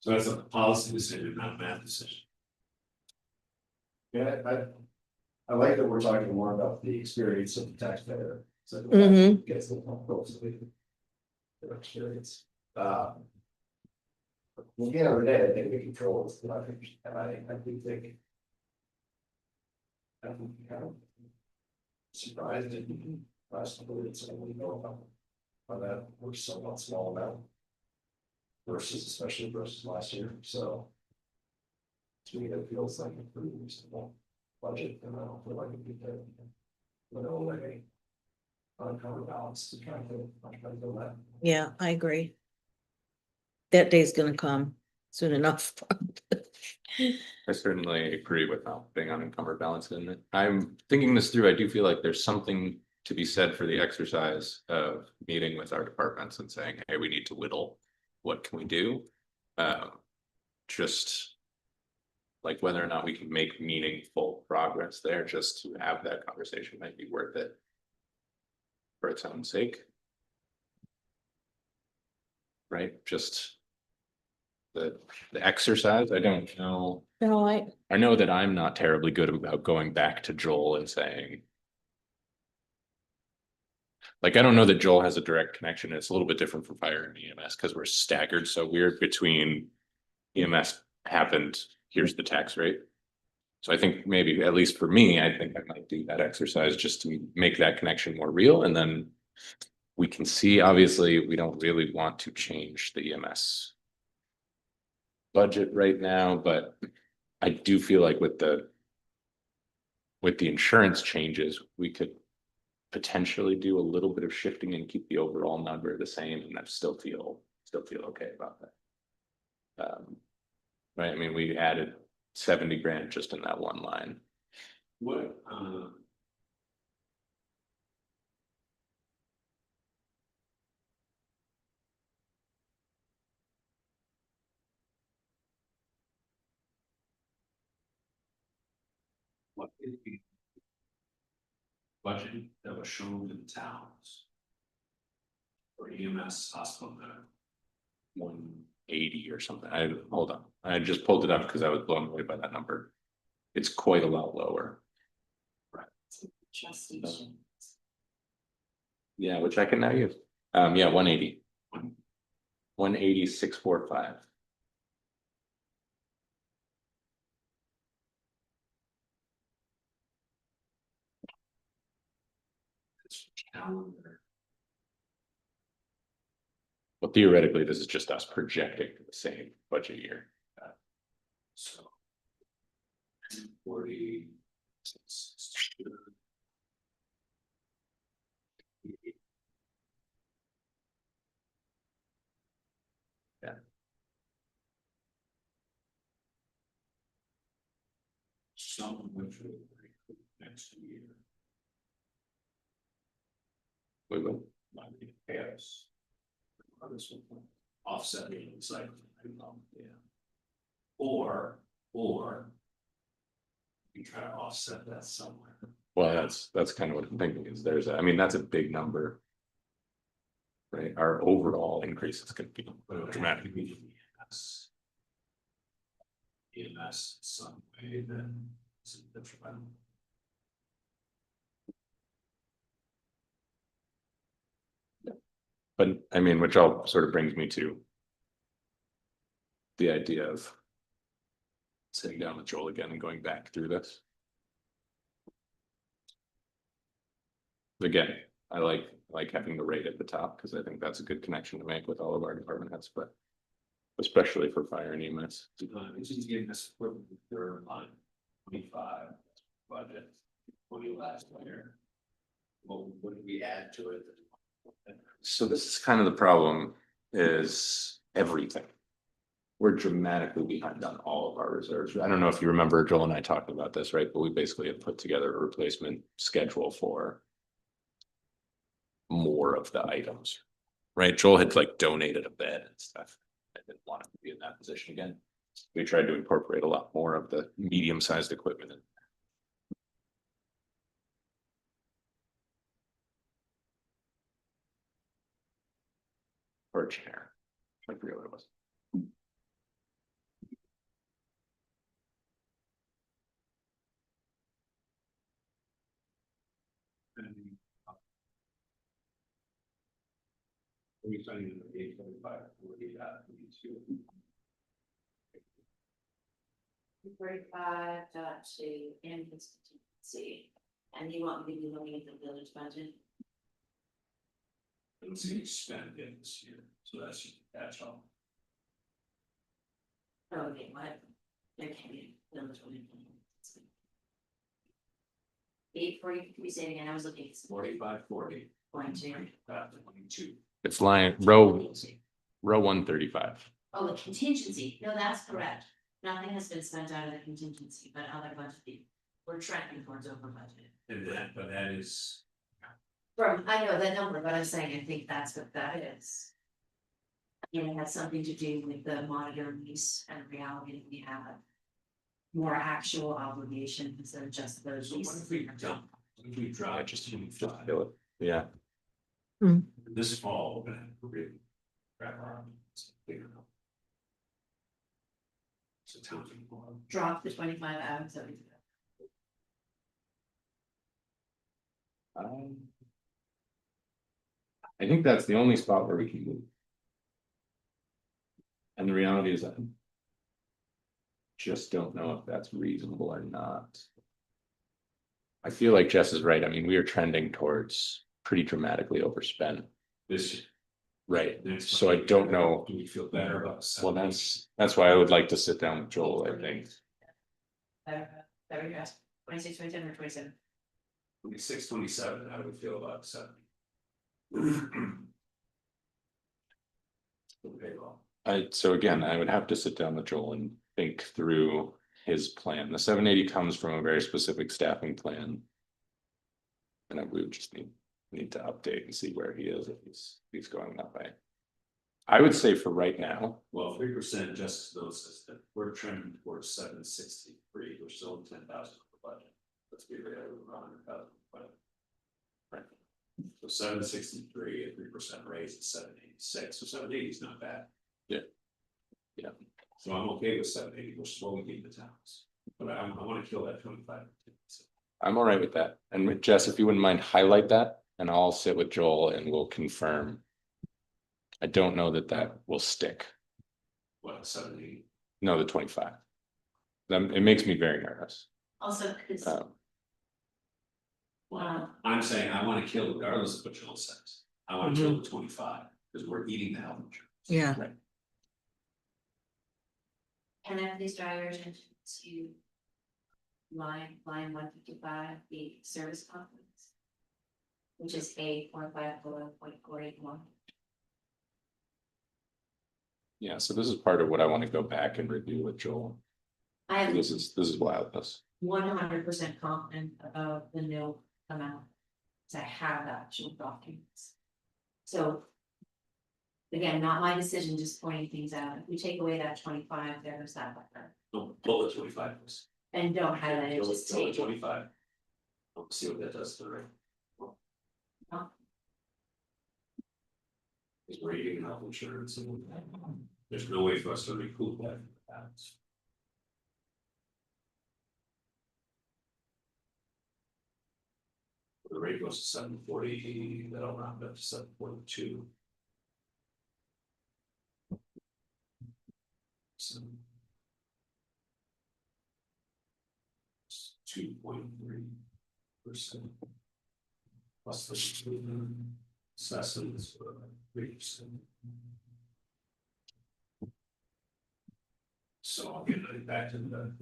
So that's a policy decision, not a math decision. Yeah, I like that we're talking more about the experience of the taxpayer. So that Mhm. gets the closely. Their experience. At the end of the day, I think we control this, and I do think. I'm kind of. Surprised that last couple of weeks, I only know about. How that we're somewhat small amount. Versus, especially versus last year, so. To me, that feels like a pretty reasonable budget, and I don't feel like it'd be good. Little way. Uncovered balance to try to do that. Yeah, I agree. That day's gonna come soon enough. I certainly agree with not being unencumbered balance in it. I'm thinking this through. I do feel like there's something to be said for the exercise of meeting with our departments and saying, hey, we need to whittle. What can we do? Just. Like whether or not we can make meaningful progress there, just to have that conversation might be worth it. For its own sake. right? Just. The exercise, I don't know. No, I know that I'm not terribly good about going back to Joel and saying. Like, I don't know that Joel has a direct connection. It's a little bit different from fire and EMS because we're staggered so weird between EMS happened, here's the tax rate. So I think maybe, at least for me, I think I might do that exercise just to make that connection more real. And then we can see, obviously, we don't really want to change the EMS budget right now, but I do feel like with the insurance changes, we could potentially do a little bit of shifting and keep the overall number the same, and I still feel okay about that. Right, I mean, we added 70 grand just in that one line. What, what is the budget that was shown in towns? For EMS hospital medical? 180 or something. Hold on. I just pulled it up because I was blown away by that number. It's quite a lot lower. Trustees. Yeah, which I can now use. Yeah, 180. 180,645. It's calendar. Well, theoretically, this is just us projecting the same budget year. So. 40. Yeah. Some of which will be next year. We will. Might be chaos. Others will offset the cycle. Yeah. Or you try to offset that somewhere. Well, that's kind of what I'm thinking is I mean, that's a big number. Right, our overall increase is going to be dramatic. EMS some way then. But I mean, which all sort of brings me to the idea of sitting down with Joel again and going back through this. Again, I like having the rate at the top because I think that's a good connection to make with all of our department heads, but especially for fire and EMS. It's just getting this third line, 25 budget, 20 last year. Well, what did we add to it? So this is kind of the problem is everything. We're dramatically behind on all of our reserves. I don't know if you remember Joel and I talked about this, right? But we basically have put together a replacement schedule for more of the items, right? Joel had like donated a bed and stuff. I didn't want him to be in that position again. We tried to incorporate a lot more of the medium-sized equipment in. Or a chair. I forget what it was. We started in the 825, 42. 45.2 in his contingency, and you want me to be looking at the village budget? I don't see any spend in this year, so that's all. Oh, okay, what? Okay, village budget. 840, we say again, I was looking. 45, 40. 22. 22. It's line row 135. Oh, the contingency, no, that's correct. Nothing has been spent out of the contingency, but other budget, we're tracking towards over budget. And but that is. I know that number, but I'm saying I think that's what that is. And it has something to do with the monitor lease and reality we have. More actual obligation instead of just those. So what if we drop? What if we drop just Just feel it. Yeah. this fall, we're gonna really wrap around Figure it out. So town people. Drop the 25 out of 75. I think that's the only spot where we can move. And the reality is, I just don't know if that's reasonable or not. I feel like Jess is right. I mean, we are trending towards pretty dramatically overspent. This. Right, Next so I month, don't know. Do we feel better about? Well, that's why I would like to sit down with Joel, I think. Better guess, 26, 27, or 27. 26, 27, how do we feel about 70? Okay, well, So again, I would have to sit down with Joel and think through his plan. The 780 comes from a very specific staffing plan. And we would just need to update and see where he is if he's going that way. I would say for right now, well, 3% just notices that we're trending towards 763, we're still 10,000 for budget. Let's be real, we're 100,000 budget. Right. So 763 at 3% raise is 786, so 780 is not bad. Yeah. So I'm okay with 780, we're slowly getting the towns, but I want to kill that 25. I'm all right with that. And with Jess, if you wouldn't mind, highlight that and I'll sit with Joel and we'll confirm. I don't know that will stick. What, 70? No, the 25. It makes me very nervous. Also, because Well, I'm saying I want to kill regardless of what Joel says. I want to kill the 25 because we're eating the health insurance. Yeah. Right. can I please draw your attention to line 155, the service conflicts, which is A45.481. Yeah, so this is part of what I want to go back and review with Joel. I am This is wildness. 100% confident about the new amount. Cause I have actual documents. So. Again, not my decision, just pointing things out. If we take away that 25, there's that buffer. No, pull the 25. And don't highlight it, Kill just kill the take it. 25. Let's see what that does to the rate. Because we're eating health insurance and there's no way for us to recoup that. The rate goes to 740, that'll round up to 742. So 2.3% plus the assessments 3%. So I'll get back to the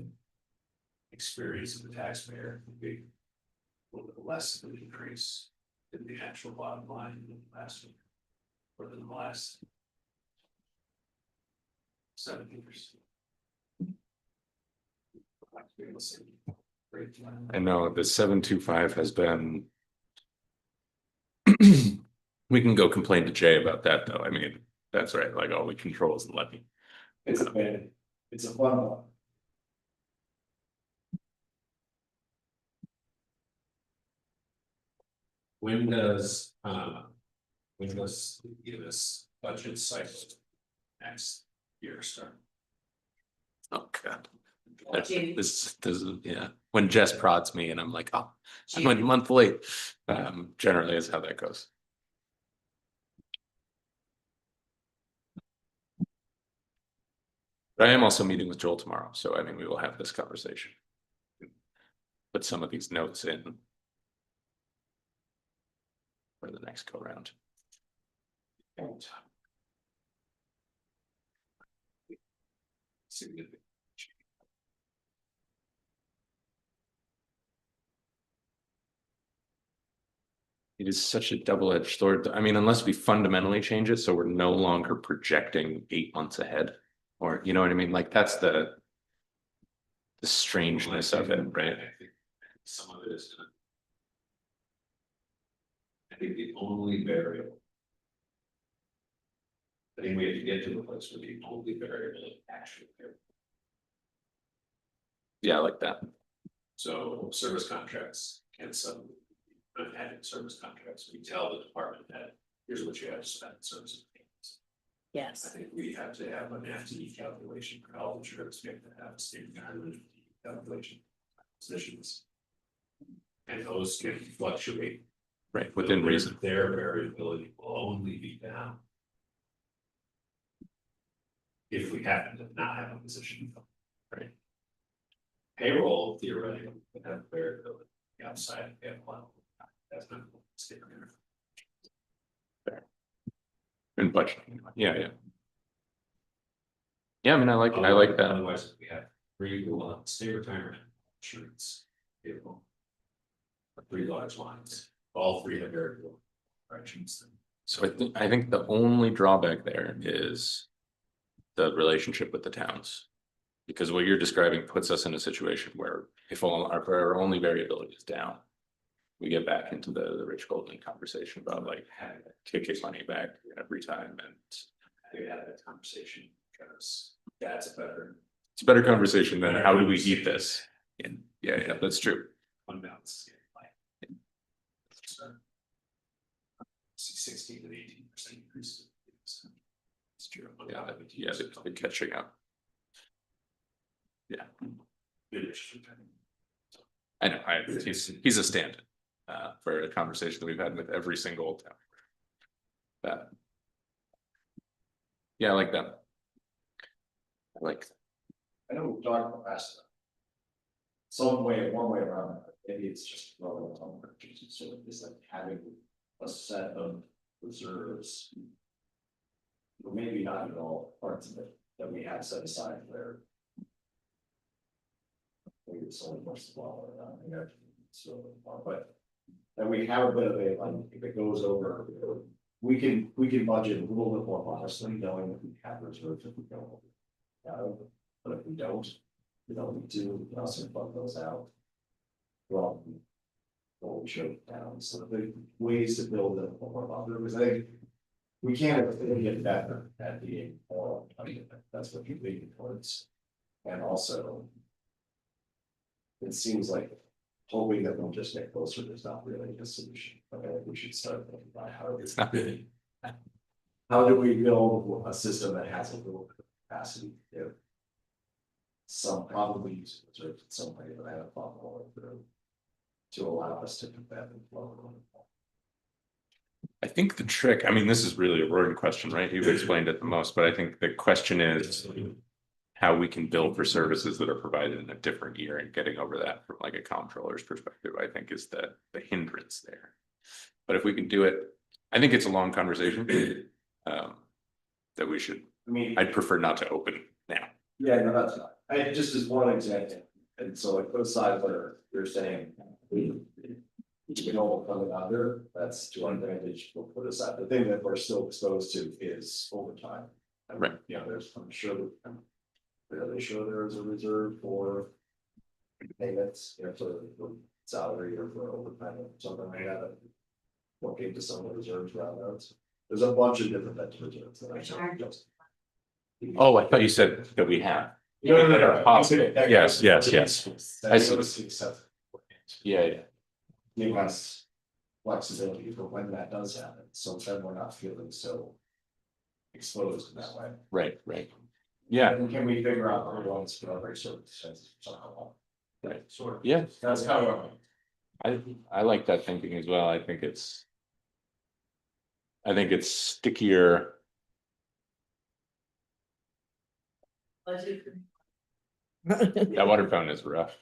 experience of the taxpayer, would be a little bit less of an increase in the actual bottom line than last year, or than the last 7 years. I know the 725 has been. We can go complain to Jay about that, though. I mean, that's right. Like all we control is the levy. It's a fun one. When does this budget cycle next year start? Oh God. June. This is yeah. When Jess prods me and I'm like, oh, I'm June. a month late. Generally is how that goes. But I am also meeting with Joel tomorrow, so I mean, we will have this conversation. Put some of these notes in for the next go round. Significant. It is such a double-edged sword. I mean, unless we fundamentally change it, so we're no longer projecting 8 months ahead, or you know what I mean? Like that's the strangeness of it, right? I think some of it is gonna. I think the only variable. I think we have to get to the place where the only variable is actually there. Yeah, I like that. So service contracts can suddenly, not having service contracts, we tell the department that here's what you have to spend in service. I Yes, think we have to have an FTE calculation for health insurance, we have to have a state guideline calculation. Positions. And those can fluctuate. Right, within reason. Their variability will only be down. If we happen to not have a position. Right. Payroll theoretically would have variability outside of one. That's not. Stay there. In budgeting, yeah. Yeah, I mean, I like that. Otherwise, we have three state retirement insurance. Vehicle. Three large lines, all three have variable corrections. So I think the only drawback there is the relationship with the towns. Because what you're describing puts us in a situation where if our only variability is down, we get back into the Rich Golding conversation about like kicking money back every time, and We had that conversation because that's a better conversation than how do we eat this? And yeah, that's true. fund balance. 16 to 18% increase. It's true. Yeah, they're catching up. Yeah, I know, he's a stand-in for a conversation that we've had with every single town. That. Yeah, I like that. I know we've talked about last. One way around it, maybe it's just relevant on purchases, so it's like having a set of reserves. But maybe not at all parts of it that we have set aside there. Maybe it's only much smaller, but. And we have a bit of a, like, if it goes over, we can budget a little bit more modestly, knowing that we have reserves if we go over. But if we don't need to, we can also fund those out. Well, we should down, so the ways to build it more popular, because I think we can't really get better at being more, I mean, that's what you're leading towards. And also, it seems like hoping that we'll just get closer is not really a solution. I think we should start thinking about how It's not really. how do we build a system that has a little bit of capacity to do some probably use reserves in some way that I have thought through to allow us to combat the flow. I think the trick, I mean, this is really a Rory question, right? You've explained it the most, but I think the question is how we can bill for services that are provided in a different year, and getting over that from like a comptroller's perspective, I think is the hindrance there. But if we can do it, I think it's a long conversation that we should, I mean, I'd prefer not to open now. yeah, no, that's not. I just as one example, and so like both sides are, you're saying. You know, coming under, that's to our advantage, we'll put aside, the thing that we're still exposed to is overtime. And, Right. you know, I'm fairly sure there is a reserve for. Payments, you know, for salary or for overtime or something like that. Look into some of the reserves around those. There's a bunch of different types of reserves that I just. Oh, I thought you said that we have. No. That are possible. Yes. I see. Except. Yeah. Give us flexibility for when that does happen, so then we're not feeling so exposed in that way. Right. Yeah, And can we figure out our own strawberry services somehow? Right. Sort of. yeah. That's how. I like that thinking as well. I think it's stickier. That water fountain is rough.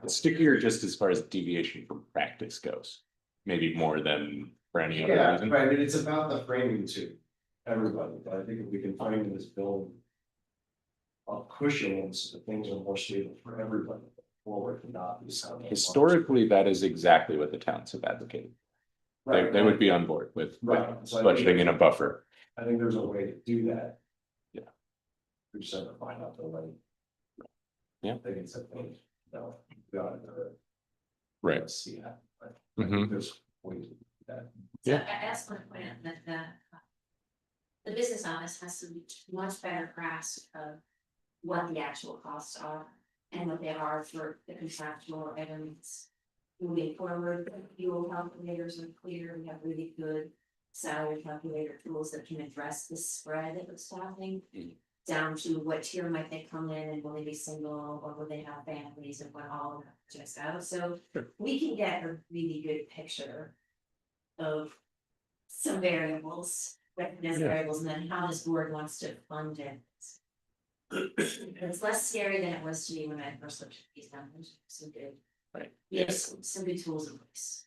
It's stickier just as far as deviation from practice goes, maybe more than for any other Yeah, reason. right, I mean, it's about the framing to everybody, but I think if we can frame this build. A cushion so that things are more stable for everybody forward, not be sounding. Historically, that is exactly what the towns have advocated. They would be on board with Right. So I think budgeting in a buffer. I think there's a way to do that. Yeah. We just have to find out the way. Yeah. I think it's a thing, no, we ought to. Right. See that, but I Mhm. think there's ways to do that. So Yeah. I asked one point that the business office has to be much better grasp of what the actual costs are and what they are for the contractual items. Moving forward, fuel calculators are clear, we have really good salary calculator tools that can address the spread of staffing. Mhm. Down to what tier might they come in and will they be single or will they have families and what all of that checks out, so we can get a really good picture. Of some variables, recognized Yeah. variables, and then how this board wants to fund it. It's less scary than it was to me when I first looked at these numbers, some good. Right. Yes, some good tools in place.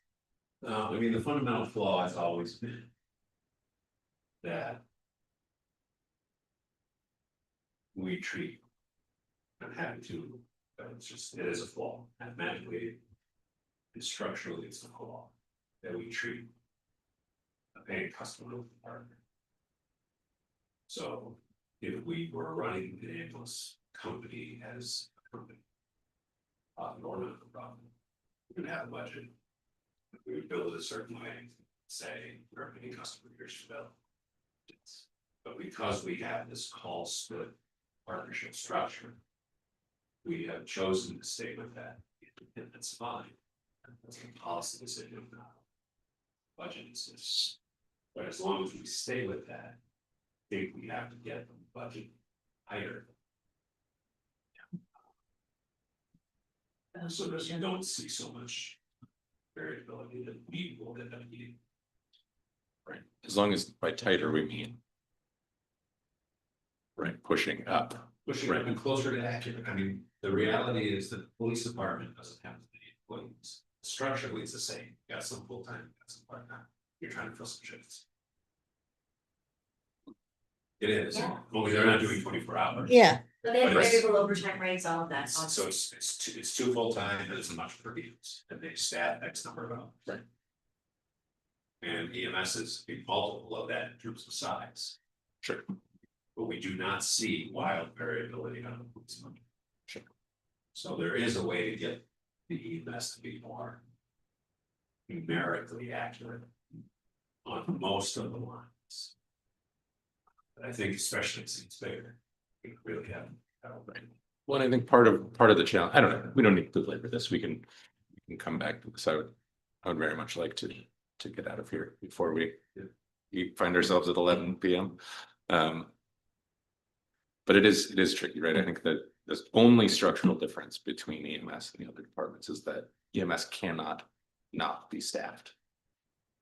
I mean, the fundamental flaw has always been. That. We treat. I'm happy to, but it's just, it is a flaw, mathematically. And structurally, it's a flaw, that we treat. A paying customer with a partner. So, if we were running an ambulance company as a company. Nor not a problem. We would have a budget. We would build it a certain way, say, we're paying customer here's your bill. But because we have this call split partnership structure. We have chosen to stay with that, and that's fine. That's a policy decision. Budget is, but as long as we stay with that, I think we have to get the budget higher. So that you don't see so much variability that we will end up needing. Right, as long as by tighter we mean. Right, pushing up. Pushing Right. it closer to accurate. I mean, the reality is that the police department doesn't have many employees. Structurally, it's the same. You got some full-time, you got some part-time. You're trying to fill some shifts. It is, Yeah. only they're not doing 24 hours. Yeah, But they have But it's- variable overtime rates, all of that. So it's two full-time and it's much per diems, and they staff X number of hours. Right. And EMS is a multiple of that in terms of size. Sure. But we do not see wild variability on the police budget. Sure. So there is a way to get the EMS to be more. Numerically accurate. On most of the lines. But I think especially since it's bigger, we really have. Well, I think part of the challenge, I don't know, we don't need to belabor this, we can come back to this, I would very much like to get out of here before we find ourselves at 11 p.m. But it is tricky, right? I think that the only structural difference between EMS and the other departments is that EMS cannot not be staffed.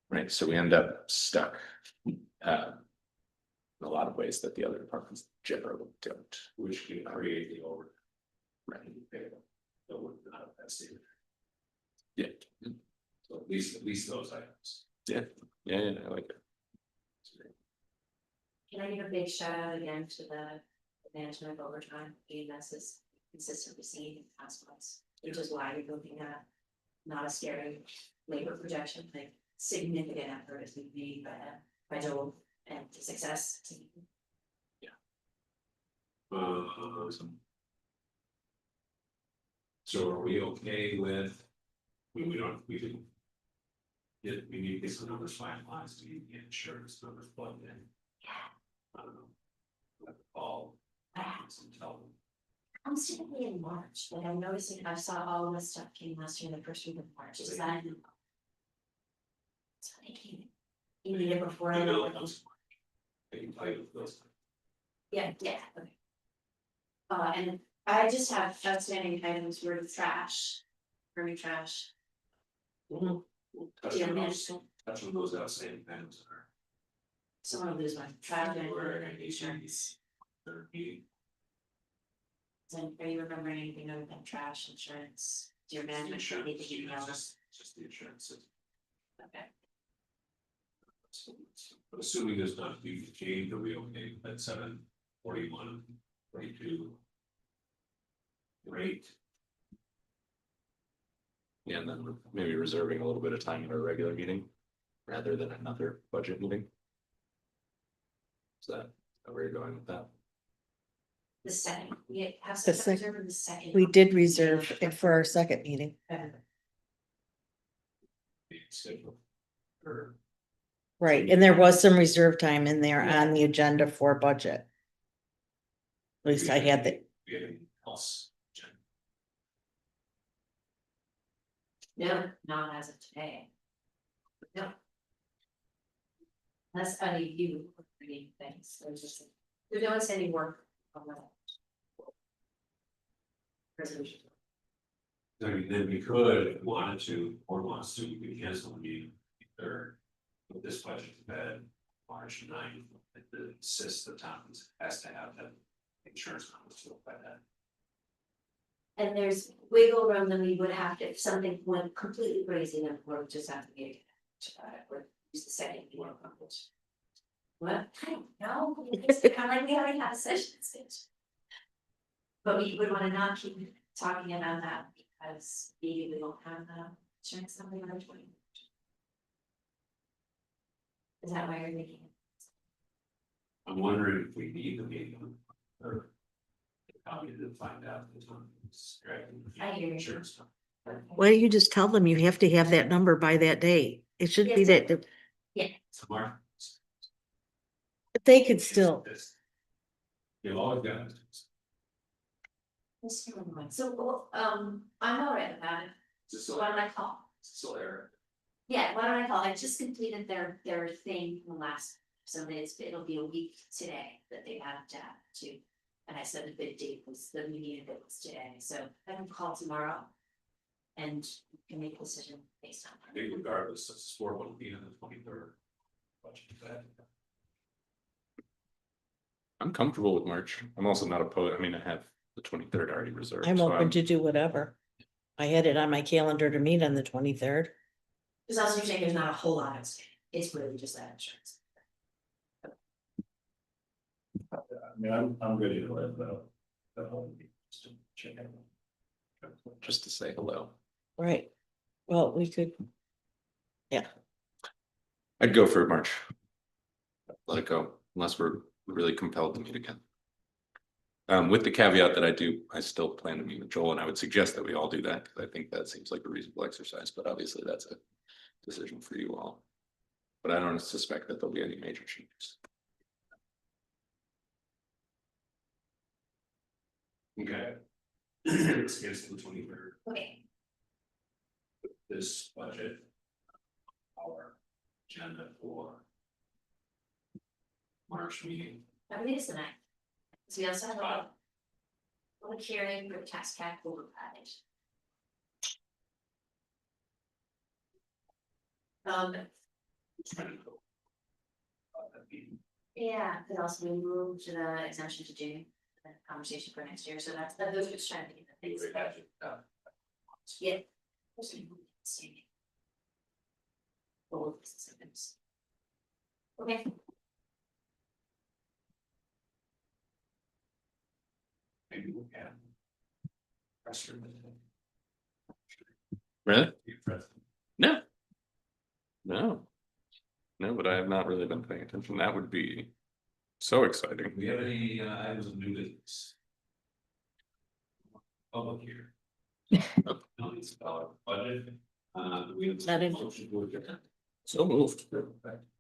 Right, so we end up stuck. In a lot of ways that the other departments generally don't. Which can create the over. Right. That would not have that statement. Yeah, So at least those items. yeah, I like it. Can I give a big shout out again to the management of overtime, EMS is consistently seeing past months, which is why you're looking at. Not a scary labor projection, like significant effort is being made by Joel and the success team. So are we okay with? We don't, we didn't. We need to get some numbers finalized, we need to get insurance numbers plugged in. I don't know. Let the call. And tell them. I'm typically in March, but I'm noticing I saw all of this stuff came last year in the first week of March, is that? So they came. You need it before I know. They can play with those. Yeah, okay. And I just have outstanding items for the trash, for me trash. We'll touch Yeah, on those, management. touch on those outstanding items that are. So I'm gonna lose my trash February and insurance. Third meeting. So are you remembering anything other than trash, insurance, do your management, Insurance, anything you know? just the insurance. Okay. But assuming there's not a huge change, are we okay at 7:41, 42? Great. Yeah, and then maybe reserving a little bit of time in our regular meeting rather than another budget meeting. Is that where you're going with that? The second, we have The some sec- reserve in the second. we did reserve it for our second meeting. Schedule. Or Right, and there was some reserve time in there on the agenda for budget. At least I had the, we have anything else. No, not as of today. No. Unless you reading things, there's no any work on that. Resolution. I mean, then we could, if we wanted to, or wants to, we could cancel the meeting, either put this budget to bed, March 9th, like the insist the town has to have that insurance numbers to look by that. And there's wiggle room, then we would have to, if something went completely crazy, then we'll just have to get or use the second one. What? I don't know. I'm like, we already have a session stage. But we would wanna not keep talking about that because maybe we don't have the insurance something on the 20th. Is that why you're making it? I'm wondering if we need the meeting, or how we did find out the time. I hear you. Insurance. Why don't you just tell them you have to have that number by that date? It should be Yes. that, Tomorrow. but they could still, You've always got. So, I'm all right about it. So why don't I call? Still there. Yeah, why don't I call? I just completed their thing from last, so it'll be a week today that they have to have to. And I said the bid date was the meeting that was today, so I can call tomorrow. And you can make a decision based on I think regardless, the sport will be on the 23rd. I'm comfortable with March. I'm also not opposed. I mean, I have the 23rd already reserved. I'm so open to do whatever. I had it on my calendar to meet on the 23rd. Because I was saying there's not a whole lot of, it's really just that insurance. I mean, I'm good either way, but. Just to check in. Just to say hello. Right. Well, we could, I'd go for March. Let it go, unless we're really compelled to meet again. With the caveat that I still plan to meet with Joel, and I would suggest that we all do that, because I think that seems like a reasonable exercise, but obviously that's a decision for you all. But I don't suspect that there'll be any major changes. Okay. It's the 23rd, Okay, this budget. Our agenda for. March meeting. I believe it's the night. So we also have a public hearing for the tax cap override. Yeah, could also be moved to the exemption to June, the conversation for next year, so those are just trying to get the things. Yeah. Okay. Maybe we can. Really? No. No. No, but I have not really been paying attention. That would be so exciting. We have any items of new business? Public here. $1 million budget. We have Not in- motion to adjourn. So moved.